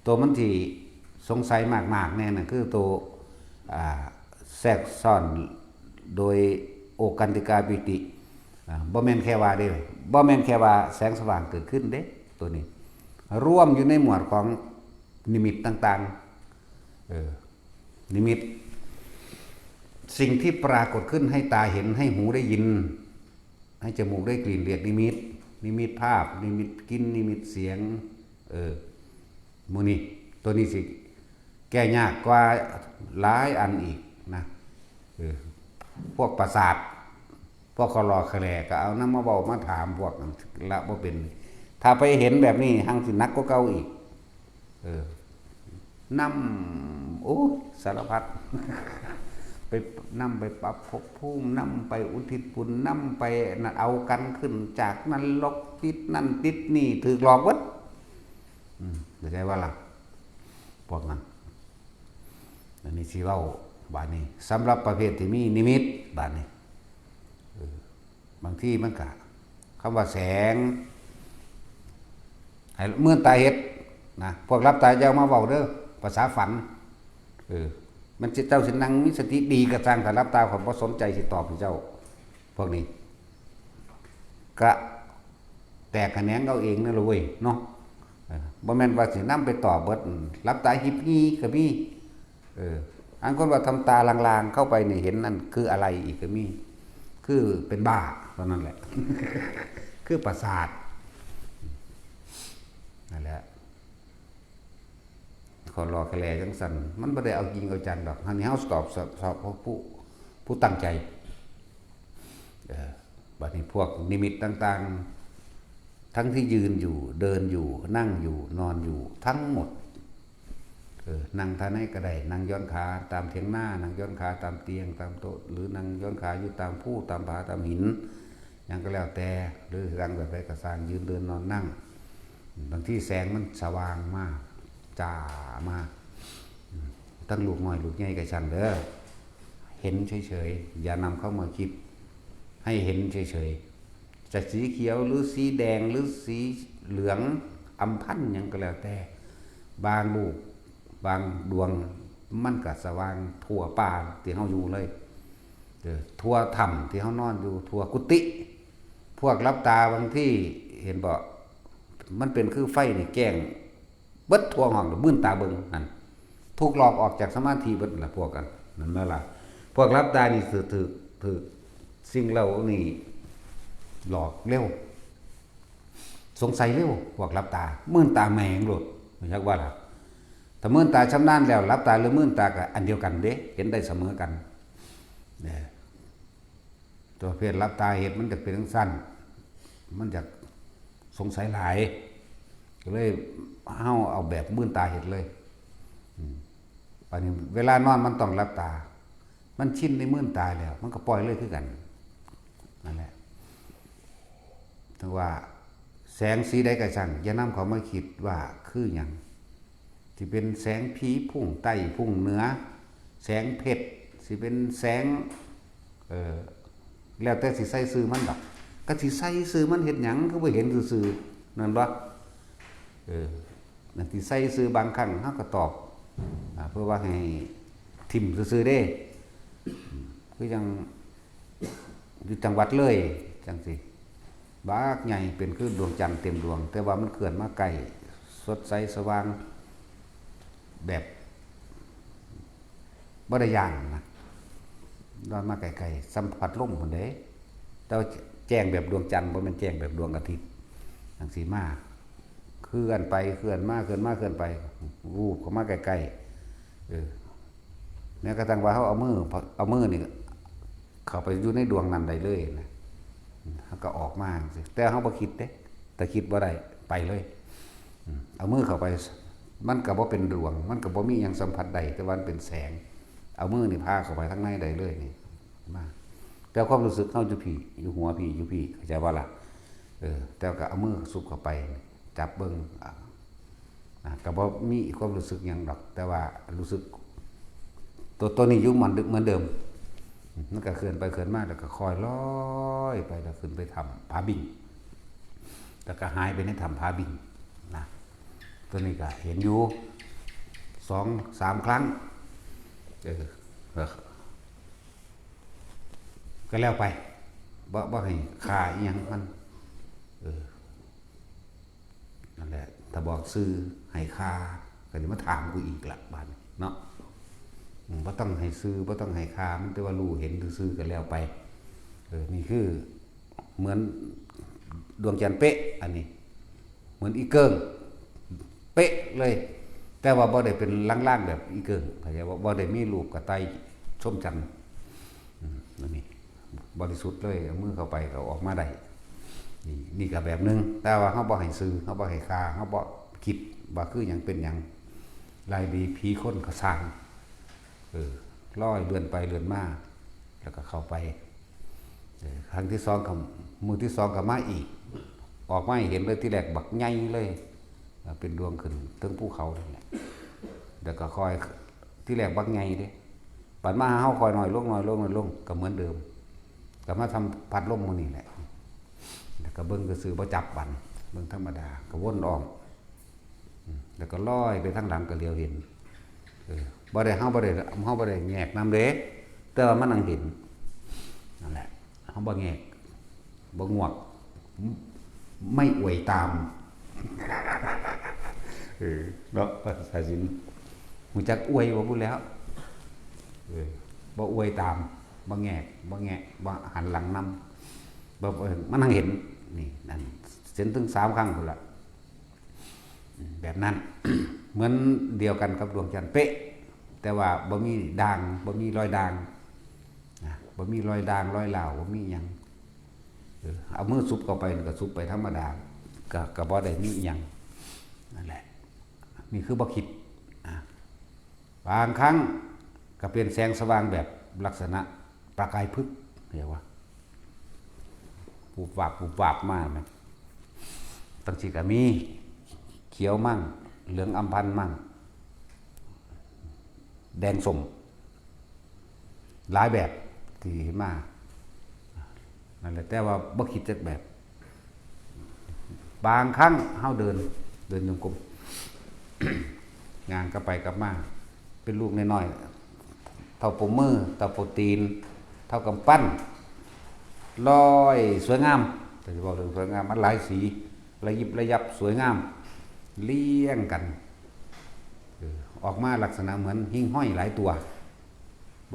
ตัวมันที่สงสัยมากๆแน่น่ะคือตัวแทรกซ้อนโดยโอกันติกาปิติบ่แม่นแค่ว่าเด้บ่แม่นแค่ว่าแสงสว่างเกิดขึ้นเด้ตัวนี้ร่วมอยู่ในหมวดของนิมิตต่างๆนิมิตสิ่งที่ปรากฏขึ้นให้ตาเห็นให้หูได้ยินให้จมูกได้กลิ่นเรียกนิมิตภาพนิมิตกลิ่นนิมิตเสียงหมู่นี้ตัวนี้สิแก้ยากกว่าหลายอันอีกนะพวกประสาทพวกคลอแคลก็เอานำมาเว้ามาถามพวกละบ่เป็นถ้าไปเห็นแบบนี้หังสิหนักกว่าเก่าอีกนำโอ้สารพัดไปนำไปปรับภพภูมินำไปอุทิศบุญนำไปเอากันขึ้นจากนั้นลกติดนั่นติดนี่ถูกหลอกวัดเข้าใจว่าล่ะพวกนั้นอันนี้สิเว้าบาดนี้สำหรับประเภทที่มีนิมิตบาดนี้บางที่มันก็คำว่าแสงให้เมื่อตาเฮ็ดนะพวกรับตาเจ้ามาเว้าเด้อภาษาฝันมันสิเจ้าสินั่งมีสติดีกระจังถ้ารับตาผมบ่สนใจสิตอบให้เจ้าพวกนี้ก็แตกแขนงเอาเองนั่นล่ะเว้ยเนาะบ่แม่นว่าสินำไปตอบเบิดรับตาหิบงี้ก็มีอันคนว่าทำตาลางๆเข้าไปนี่เห็นนั่นคืออะไรอีกก็มีคือเป็นบ้าเท่านั้นแหละ คือประสาทนั่นแหละขอรอแคลจังสันมันบ่ได้เอาจริงเอาจังดอกอันนี้เฮาสอบผู้ตั้งใจบัดนี้พวกนิมิตต่างๆทั้งที่ยืนอยู่เดินอยู่นั่งอยู่นอนอยู่ทั้งหมดนั่งท่าไหนก็ได้นั่งย้อนขาตามเถียงหน้านั่งย้อนขาตามเตียงตามโต๊ะหรือนั่งย้อนขาอยู่ตามผู้ตามผาตามหินยังก็แล้วแต่หรือนั่งแบบไรก็สร้างยืนเดินนอนนั่งบางที่แสงมันสว่างมากจ้ามากตั้งลูกน้อยลูกใหญ่กับฉันเด้อเห็นเฉยๆอย่านำเข้ามาคิดให้เห็นเฉยๆจะสีเขียวหรือสีแดงหรือสีเหลืองอำพันยังก็แล้วแต่บางลูกบางดวงมันก็สว่างทั่วป่าที่เฮาอยู่เลยทั่วถ้ำที่เฮานอนอยู่ทั่วกุฏิพวกรับตาบางที่เห็นบ่มันเป็นคือไฟนี่แจ้งเบิดทั่วห้องมื่นตาเบิ่งนั่นถูกหลอกออกจากสมาธิเบิดล่ะพวกกันนั่นแม่ล่ะพวกรับตานี่ถือสิ่งเหล่านี้หลอกเร็วสงสัยเร็วพวกรับตามื่นตาแมงโลดไม่ใช่ว่าล่ะถ้ามื่นตาชำนาญแล้วรับตาหรือมื่นตาก็อันเดียวกันเด้เห็นได้เสมอกันตัวเพศรับตาเห็นมันจะเป็นสั้นมันจะสงสัยหลาย ก็เลยเฮาเอาแบบมื่นตาเห็นเลยป่านนี้เวลานอนมันต้องรับตามันชินในมื่นตาแล้วมันก็ปล่อยเลยคือกันนั่นแหละถึงว่าแสงสีใดก็ช่างอย่านำเขามาคิดว่าคือหยังที่เป็นแสงผีพุ่งใต้พุ่งเหนือแสงเพชรสิเป็นแสงแล้วแต่สิใส่ซื้อมันดอกก็สิใส่ซื้อมันเฮ็ดหยังก็บ่เห็นซื่อๆนั่นบ่นั่นที่ใส่ซื้อบางครั้งเฮาก็ตอบเพื่อว่าให้ทิ่มซื่อๆเด้คือจังอยู่จังหวัดเลยจังสิบากใหญ่เป็นคือดวงจันทร์เต็มดวงแต่ว่ามันเกิดมาไกลสดใสสว่างแบบบ่ได้ย่างนะนอนมาไกลๆสัมผัสลมพุ่นเด้แต่แจ้งแบบดวงจันทร์บ่แม่นแจ้งแบบดวงอาทิตย์จังซี่มาเคลื่อนไปเคลื่อนมาเคลื่อนมาเคลื่อนไปวูบเข้ามาใกล้ๆแม้กระทั่งว่าเขาเอามือนี่เข้าไปอยู่ในดวงนั้นได้เลยนะเขาก็ออกมาสิแต่เขาบ่คิดเด้แต่คิดบ่ได้ไปเลยเอามือเข้าไปมันก็บ่เป็นดวงมันก็บ่มีหยังสัมผัสใดแต่ว่ามันเป็นแสงเอามือนี่พาเข้าไปข้างในได้เลยนี่มาแต่ความรู้สึกเฮาอยู่พี่อยู่หัวพี่อยู่พี่เข้าใจบ่ล่ะแต่ก็เอามือซุบเข้าไปจับเบิ่งก็บ่มีความรู้สึกหยังดอกแต่ว่ารู้สึกตัวนี้อยู่มันเหมือนเดิมมันก็เคลื่อนไปเคลื่อนมาแล้วก็คอยลอยไปแล้วขึ้นไปทำผาบิ่งแล้วก็หายไปในถ้ำผาบิ่งนะตัวนี้ก็เห็นอยู่2-3 ครั้งก็แล้วไปบ่ให้ค่าอีหยังมันนั่นแหละถ้าบอกซื้อให้ค่าก็สิมาถามกูอีกละบาดเนาะบ่ต้องให้ซื้อบ่ต้องให้ค่ามันแต่ว่ารู้เห็นซื่อๆกันแล้วไปนี่คือเหมือนดวงจันทร์เป๊ะอันนี้เหมือนอีเกิ้งเป๊ะเลยแต่ว่าบ่ได้เป็นล่างๆแบบอีเกิ้งเข้าใจว่าบ่ได้มีรูปกระต่ายชมจันทร์นี่บริสุทธิ์เลยเอามือเข้าไปก็ออกมาได้นี่ก็แบบนึงแต่ว่าเฮาบ่ให้ซื้อเฮาบ่ให้ค่าเฮาบ่คิดว่าคือหยังเป็นหยังลายดีผีคนก็สร้างลอยเลื่อนไปเลื่อนมาแล้วก็เข้าไปครั้งที่2กับมือที่2ก็มาอีกออกมาเห็นเลยที่แรกบักใหญ่เลยเป็นดวงขึ้นถึงภูเขานั่นแหละแล้วก็คอยที่แรกบักใหญ่เด้ปัดมาเฮาคอยน้อยลงก็เหมือนเดิมก็มาทำพัดลมมื้อนี้แหละแล้วก็เบิ่งก็ซื้อบ่จับบันเบิ่งธรรมดาก็วนอ้อมแล้วก็ลอยไปทางหลังก็เลี้ยวเห็นบ่ได้เฮาบ่ได้แงกนำเด้แต่ว่ามันนั่งเห็นนั่นแหละเฮาบ่แงกบ่งวกไม่อวยตามเนาะภาษาจีนฮู้จักอวยบ่พูดแล้วบ่อวยตามบ่แงกบ่หันหลังนำบ่มันนั่งเห็นนี่นั่นเส้นถึง3 ครั้งพุ่นล่ะแบบนั้น เหมือนเดียวกันกับดวงจันทร์เป๊ะแต่ว่าบ่มีด่างบ่มีรอยด่างบ่มีรอยด่างรอยเหลาบ่มีหยังเอามือซุบเข้าไปก็ซุบไปธรรมดาก็บ่ได้มีหยังนั่นแหละนี่คือบ่คิดบางครั้งก็เป็นแสงสว่างแบบลักษณะประกายพฤกษ์เรียกว่าปูบวับมากมันตั้งสิก็มีเขียวมั่งเหลืองอำพันมั่งแดงส้มหลายแบบที่มานั่นแหละแต่ว่าบ่คิดจักแบบบางครั้งเฮาเดินจงกรม งานก็ไปกลับมาเป็นลูกน้อยๆเท่าปมมือเท่าโปรตีนเท่ากำปั้นลอยสวยงามแต่จะบอกเรื่องสวยงามมันหลายสีระยิบระยับสวยงามเลี้ยงกันออกมาลักษณะเหมือนหิ้งห้อยหลายตัว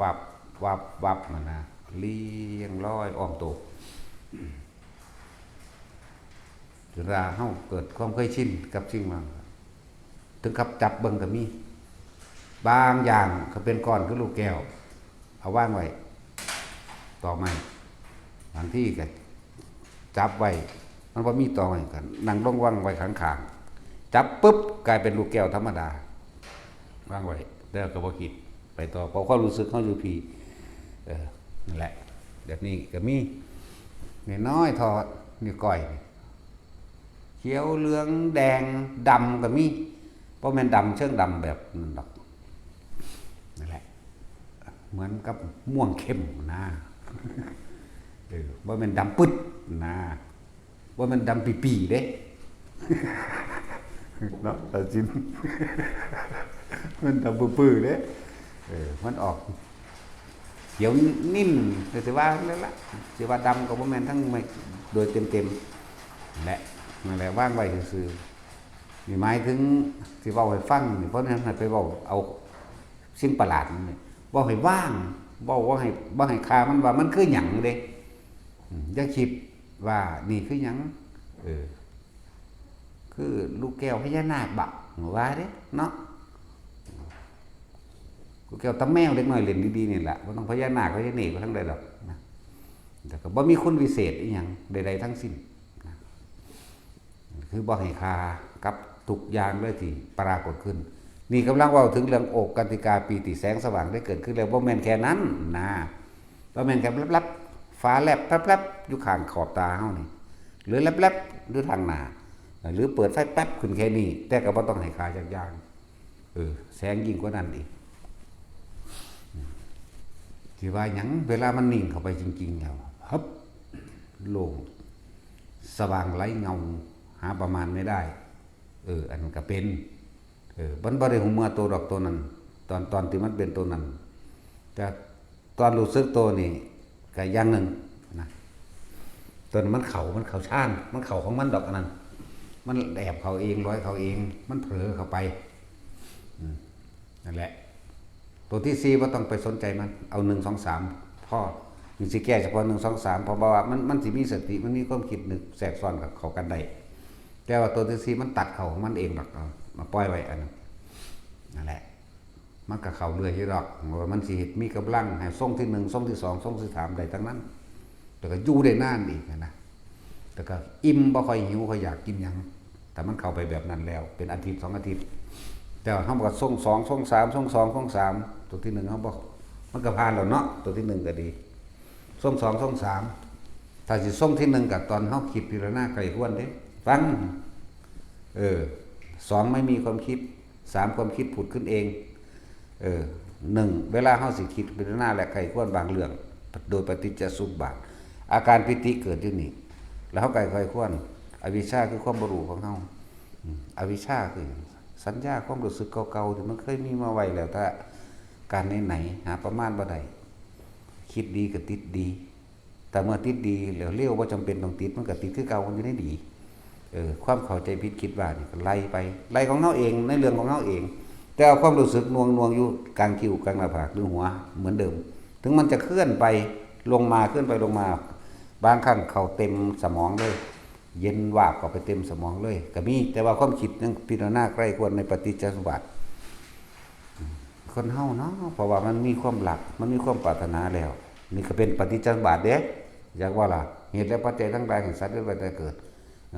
วับมันนะเลี้ยงลอยอ้อมโตจนเฮาเกิดความเคยชินกับสิ่งนั้นถึงกับจับเบิ่งก็มีบางอย่างก็เป็นก้อนคือลูกแก้วเอาวางไว้ต่อไม้บางที่ก็จับไว้มันบ่มีต่อไม้กันนั่งลงวางไว้ข้างๆ จับปุ๊บกลายเป็นลูกแก้วธรรมดาวางไว้แล้วก็บ่คิดไปต่อเพราะความรู้สึกเขาอยู่พี่นั่นแหละแบบนี้ก็มีนี่น้อยทอดนี่ก้อยเขียวเหลืองแดงดำก็มีเพราะมันดำเชิงดำแบบนั่นดอกนั่นแหละเหมือนกับม่วงเข้มนะว่ามันดำปึ๊ดนะว่ามันดำปีๆเด้เนาะแต่จริงมันดำปื้อๆเด้มันออกเขียวนิ่มแต่ว่าแล้วล่ะสิว่าดำก็บ่แม่นทั้งไม่โดยเต็มๆและนั่นแหละว่างไว้ซื่อๆนี่หมายถึงสิเว้าให้ฟังนี่เพราะนั้นให้ไปเว้าเอาสิ่งประหลาดนี่เว้าให้ว่างเว้าว่าให้ค่ามันว่ามันคือหยังเด้อย่าคิดว่านี่คือหยังคือลูกแก้วพญานาคบักว่าเด้เนาะลูกแก้วตาแมวเล็กน้อยเล่นดีๆนี่แหละบ่ต้องพญานาคพญาเนกทั้งใดหรอกนะแต่ก็บ่มีคุณวิเศษอีหยังใดๆทั้งสิ้นนะคือบ่ให้ค่ากับทุกอย่างเลยที่ปรากฏขึ้นนี่กำลังเว้าถึงเรื่องโอกกันติกาปีติแสงสว่างได้เกิดขึ้นแล้วบ่แม่นแค่นั้นนะบ่แม่นแค่ลับๆฟ้าแลบแป๊บๆอยู่ข้างขอบตาเฮานี่หรือแลบๆหรือทางหน้าหรือเปิดไฟแป๊บขึ้นแค่นี้แต่ก็บ่ต้องให้ค่าจักอย่างแสงยิ่งกว่านั้นอีกที่ว่าหยังเวลามันนิ่งเข้าไปจริงๆแล้วฮึบโล่งสว่างไร้เงาหาประมาณไม่ได้อันนั้นก็เป็นมันบ่ได้หูเมื่อตัวดอกตัวนั้นตอนที่มันเป็นตัวนั้นแต่ตอนรู้สึกตัวนี่ก็อย่างนึงนะตัวนั้นมันเข่าช่างมันเข่าของมันดอกอันนั้นมันแอบเขาเองร้อยเขาเองมันเผลอเข้าไปนั่นแหละตัวที่4บ่ต้องไปสนใจมันเอา1 2 3พ่อมันสิแก้เฉพาะ1 2 3เพราะว่ามันสิมีสติมันมีความคิดนึกแทรกซ้อนกับเขากันได้แต่ว่าตัวที่4มันตัดเขาของมันเองดอกมาปล่อยไว้อันนั้นนั่นแหละมันก็เข้าเรื่อยอยู่ดอกว่ามันสิเฮ็ดมีกำลังให้ส่งที่1ส่งที่2ส่งที่3ได้ทั้งนั้นแต่ก็อยู่ได้นานอีกนะแต่ก็อิ่มบ่ค่อยหิวค่อยอยากกินหยังแต่มันเข้าไปแบบนั้นแล้วเป็นอาทิตย์2 อาทิตย์แต่เฮาก็ส่ง2ส่ง3ส่ง2ส่ง3ตัวที่1เฮาบ่มันก็ผ่านแล้วเนาะตัวที่1ก็ดีส่ง2ส่ง3ถ้าสิส่งที่1ก็ตอนเฮาคิดพิจารณาไกลควรเด้ฟัง2ไม่มีความคิด3ความคิดผุดขึ้นเอง1เวลาเฮาสิคิดพิจารณาและไกลควรบางเรื่องโดยปฏิจจสุบาทอาการปิติเกิดอยู่นี่แล้วเฮาไกลควรอวิชชาคือความบ่รู้ของเฮาอวิชชาคือสัญญาความรู้สึกเก่าๆที่มันเคยมีมาไว้แล้วถ้าการไหนหาประมาณบ่ได้คิดดีก็ติดดีแต่เมื่อติดดีแล้วเร็วบ่จำเป็นต้องติดมันก็ติดคือเก่ามันอยู่ในดีความเข้าใจผิดคิดว่านี่ก็ไล่ไปไล่ของเฮาเองในเรื่องของเฮาเองแต่เอาความรู้สึกนวงอยู่กลางคิ้วกลางหน้าผากหรือหัวเหมือนเดิมถึงมันจะเคลื่อนไปลงมาเคลื่อนไปลงมาบางครั้งเข้าเต็มสมองเลยเย็นวาบเข้าไปเต็มสมองเลยก็มีแต่ว่าความคิดยังพิจารณาใกล้ควรในปฏิจจสมุปบาทคนเฮาเนาะเพราะว่ามันมีความหลักมันมีความปรารถนาแล้วนี่ก็เป็นปฏิจจสมุปบาทเด้อยากว่าล่ะเหตุและปัจจัยทั้งหลายแห่งสัตว์ด้วยแต่เกิด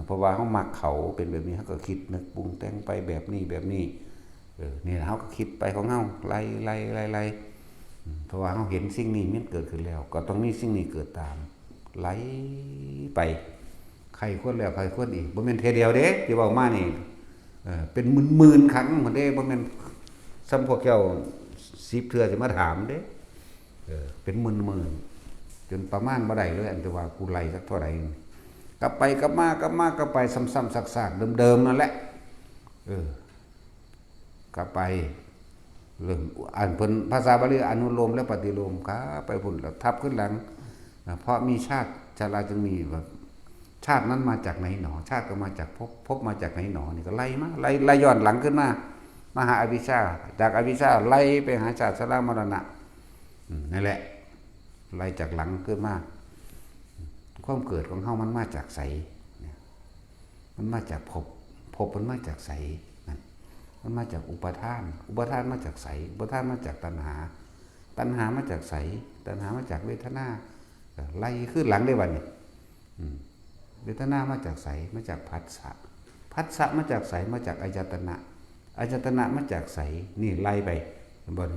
เพราะว่าเฮามักเขาเป็นแบบนี้เฮาก็คิดนึกปรุงแต่งไปแบบนี้นี่เฮาก็คิดไปของเฮาไล่เพราะว่าเฮาเห็นสิ่งนี้มันเกิดขึ้นแล้วก็ต้องมีสิ่งนี้เกิดตามไหลไปใครควรแล้วใครควรอีกบ่แม่นเทเดียวเด้ที่เว้ามานี่เป็นหมื่นๆครั้งพุ่นเด้บ่แม่นซ้ำพวกเจ้า10เทื่อสิมาถามเด้เป็นหมื่นๆจนประมาณบ่ได้เลยอันที่ว่ากูไล่สักเท่าใดกลับไปกลับมากลับไปซ้ำๆซากๆเดิมๆนั่นแหละกลับไปเรื่องอ่านเพิ่นภาษาบาลีอนุโลมและปฏิโลมครับไปพุ่นแล้วทับขึ้นหลังเพราะมีชาติชราจึงมีแบบชาตินั้นมาจากไหนหนอชาติก็มาจากภพมาจากไหนหนอนี่ก็ไล่มาไล่ย้อนหลังขึ้นมาหาอวิชชาจากอวิชชาไล่ไปหาชาติชรามรณะนั่นแหละไล่จากหลังขึ้นมาความเกิดของเฮามันมาจากไสมันมาจากภพมันมาจากไสมันมาจากอุปทานมาจากไสอุปทานมาจากตัณหามาจากไสตัณหามาจากเวทนาไล่ขึ้นหลังได้วันนี้เวทนามาจากไสมาจากผัส ผัสสะมาจากไสมาจากอายตนะอายตนะมาจากไสนี่ไล่ไปบน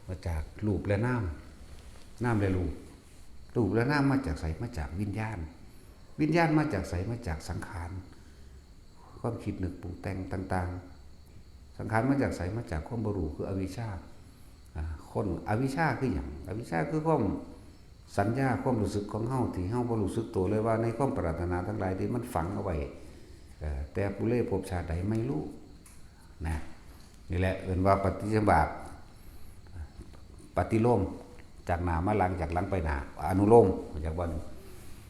มาจากรูปและน้ำน้ำและรูปรูปและน้ำมาจากไสมาจากวิญญาณวิญญาณมาจากไสมาจากสังขารความคิดนึกปรุงแต่งต่างๆสังขารมาจากไสมาจากความบ่รู้คืออวิชชาคนอวิชชาคืออย่างอวิชชาคือความสัญญาความรู้สึกของเฮาที่เฮาบ่รู้สึกตัวเลยว่าในความปรารถนาทั้งหลายที่มันฝังเอาไว้แต่ปุเรภพชาติใดไม่รู้นะนี่แหละเอิ้นว่าปฏิจจบาทปฏิโลมจากหน้ามาหลังจากหลังไปหน้าอนุโลมจากบ่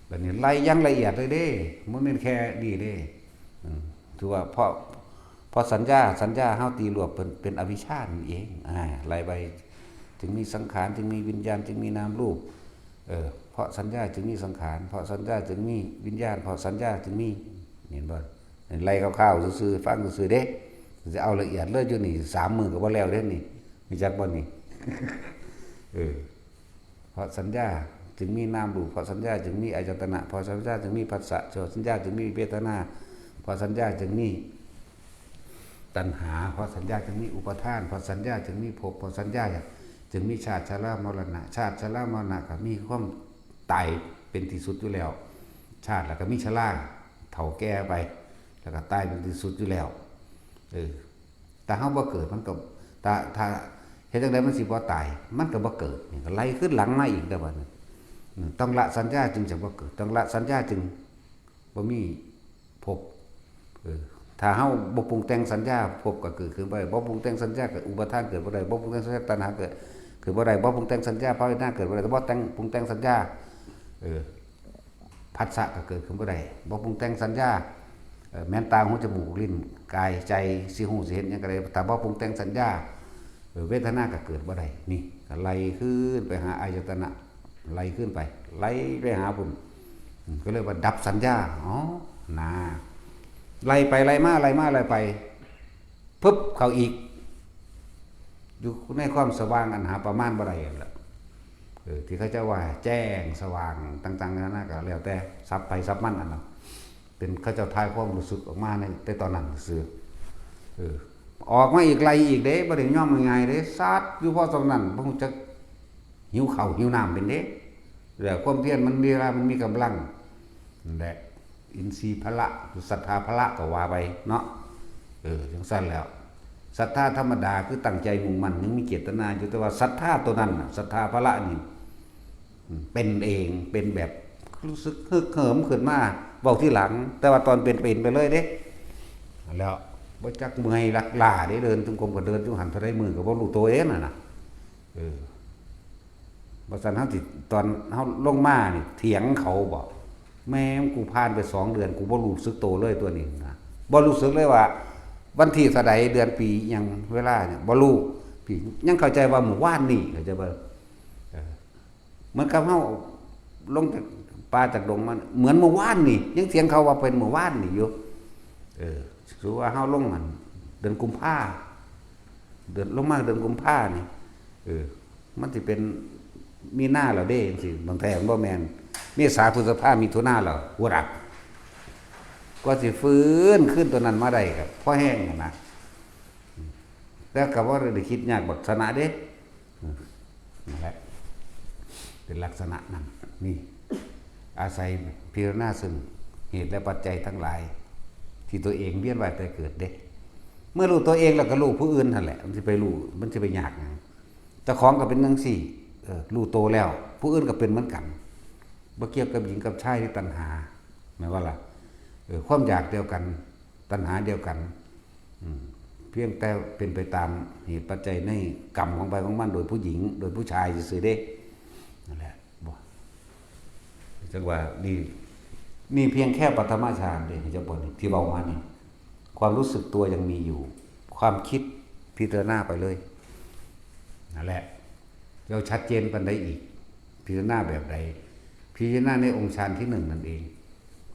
แบบนี้ไล่ยังละเอียดเลยเด้มันไม่แค่ดีเด้ถือว่าเพราะสัญญาเฮาตีรวบเป็นอวิชชาเองไล่ไปจึงมีสังขารจึงมีวิญญาณจึงมีนามรูปเพราะสัญญาจึงมีสังขารเพราะสัญญาจึงมีวิญญาณเพราะสัญญาจึงมีเห็นบ่ไล่คร่าวๆซื่อๆฟังซื่อๆเด้จะเอาละเอียดเลยอยู่นี่3 มื้อก็บ่แล้วเด้นี่มีจักบ่นี่เพราะสัญญาจึงมีนามรูปเพราะสัญญาจึงมีอายตนะเพราะสัญญาจึงมีผัสสะเพราะสัญญาจึงมีเวทนาเพราะสัญญาจึงมีตัณหาเพราะสัญญาจึงมีอุปทานเพราะสัญญาจึงมีภพเพราะสัญญาจึงมีชาติชรามรณะชาติชรามรณะก็มีความตายเป็นที่สุดอยู่แล้วชาติแล้วก็มีชราเฒ่าแก่ไปแล้วก็ตายเป็นที่สุดอยู่แล้วแต่เฮาบ่เกิดมันก็ถ้าเฮ็ดจังได๋มันสิบ่ตายมันก็บ่เกิดนี่ก็ไล่ขึ้นหลังมาอีกแต่ว่าต้องละสัญญาจึงจะบ่เกิดต้องละสัญญาจึงบ่มีภพถ้าเฮาบ่ปรุงแต่งสัญญาภพก็เกิดขึ้นบ่ได้บ่ปรุงแต่งสัญญาเกิดอุปทานเกิดบ่ได้บ่ปรุงแต่งสัญญาตัณหาเกิดบ่ได้บ่ปรุงแต่งสัญญาภาวนาเกิดบ่ได้บ่แต่งปรุงแต่งสัญญาผัสสะก็เกิดขึ้นบ่ได้บ่ปรุงแต่งสัญญาแม้นตาหูจมูกลิ้นกายใจสิหูสิเห็นหยังก็ได้ถ้าบ่ปรุงแต่งสัญญาเวทนาก็เกิดบ่ได้นี่ก็ไล่ขึ้นไปหาอายตนะไล่ขึ้นไปไล่ไปหาบุญก็เรียกว่าดับสัญญานะไล่ไปไล่มาไล่มาไล่ไปปึ๊บเข้าอีกอยู่ในความสว่างอันหาประมาณบ่ได้ล่ะที่เขาจะว่าแจ้งสว่างต่างๆนั่นก็แล้วแต่ซับไปซับมันอันนั้นเป็นเขาเจ้าทายความรู้สึกออกมาในตอนนั้นซื่อออกมาอีกไล่อีกเด้บ่ได้ย่อมง่ายๆเด้ซัดอยู่พอตรงนั้นบ่ฮู้จักหิวข้าวหิวน้ำเป็นเด้แล้วความเพียรมันมีเวลามันมีกำลังนั่นแหละอินทรีย์พละศรัทธาพละก็ว่าไปเนาะจังซั่นแล้วศรัทธาธรรมดาคือตั้งใจมุ่งมั่นยังมีเจตนาอยู่แต่ว่าศรัทธาตัวนั้นศรัทธาพละนี่เป็นเองเป็นแบบรู้สึกฮึกเหิมขึ้นมาเว้าที่หลังแต่ว่าตอนเป็นไปเลยเด้แล้วบ่จักเมื่อยลักล่าเด้เดินจงกรมก็เดินอยู่หันเท่าใดมือก็บ่รู้ตัวเองน่ะบ่ซั่นเฮาสิตอนเฮาลงมานี่เถียงเขาบ่แม่กูผ่านไป2 เดือนกูบ่รู้สึกตัวเลยตัวนี้นะบ่รู้สึกเลยว่าวันที่เท่าใดเดือนปีหยังเวลาเนี่ยบ่รู้พี่ยังเข้าใจว่าหมู่ว่านนี่เข้าใจบ่เหมือนกับเฮาลงจากป่าจากดงมาเหมือนหมู่ว่านนี่ยังเถียงเขาว่าเป็นหมู่ว่านนี่อยู่ถือว่าเฮาลงมันเดือนกุมภาเดือนลงมาเดือนกุมภานี่มันสิเป็นมีหน้าแล้วเด้จังซี่บางแท้มันบ่แม่นเมษาพฤษภามิถุนาแล้วหัวรักก็สิฟื้นขึ้นตัวนั้นมาได้ครับพอแห้งนะแล้วก็บ่ได้คิดยากบักษณะเด้นั่นแหละเป็นลักษณะนั้นนี่อาศัยพิจารณาซึ่งเหตุและปัจจัยทั้งหลายที่ตัวเองเวียนว่ายตายเกิดเด้เมื่อรู้ตัวเองแล้วก็รู้ผู้อื่นนั่นแหละมันสิไปรู้มันสิไปยากหยังเจ้าของก็เป็นจังซี่รู้โตแล้วผู้อื่นก็เป็นเหมือนกันบ่เกี่ยวกับหญิงกับชายที่ตัณหาหมายว่าล่ะความอยากเดียวกันตัณหาเดียวกันเพียงแต่เป็นไปตามเหตุปัจจัยในกรรมของไปของมันโดยผู้หญิงโดยผู้ชายซื่อๆเด้นั่นแหละบ่จังว่านี่เพียงแค่ปฐมฌานเด้เจ้าบ่ที่เว้ามานี่ความรู้สึกตัวยังมีอยู่ความคิดพิจารณาไปเลยนั่นแหละเราชัดเจนปานใดอีกพิจารณาแบบใดพิจารณาในองค์ฌานที่1นั่นเอง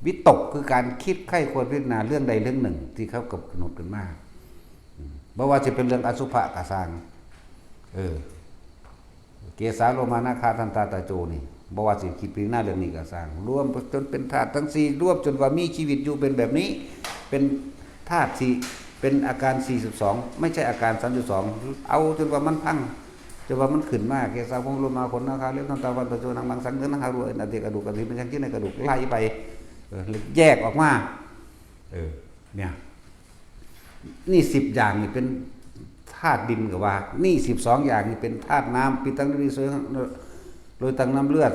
วิตกคือการคิดใคร่ควรพิจารณาเรื่องใดเรื่องหนึ่งที่เขากำหนดกันมาบ่ว่าจะเป็นเรื่องอสุภะกะสร้างเกสาโลมานาคาทันตาตาโจนี่ บ่ว่าสิคิดพิจารณาเรื่องนี้ก็สร้างรวมจนเป็นธาตุทั้ง4รวมจนว่ามีชีวิตอยู่เป็นแบบนี้เป็นธาตุสี่เป็นอาการ42ไม่ใช่อาการ32เอาจนว่ามันพังจนว่ามันขึ้นมาเกสาพงลมมาขนนาคาเล็บน้ำตาวันตะโจนังบางสังเงินนาคารูอันเดียกระดูกกระดิ่งเป็นชั้นที่ในกระดูกไล่ไปแยกออกมาเนี่ยนี่10อย่างนี่เป็นธาตุดินกับว่านี่12อย่างนี่เป็นธาตุน้ำปิตังนิโสโดยตังน้ำเลือด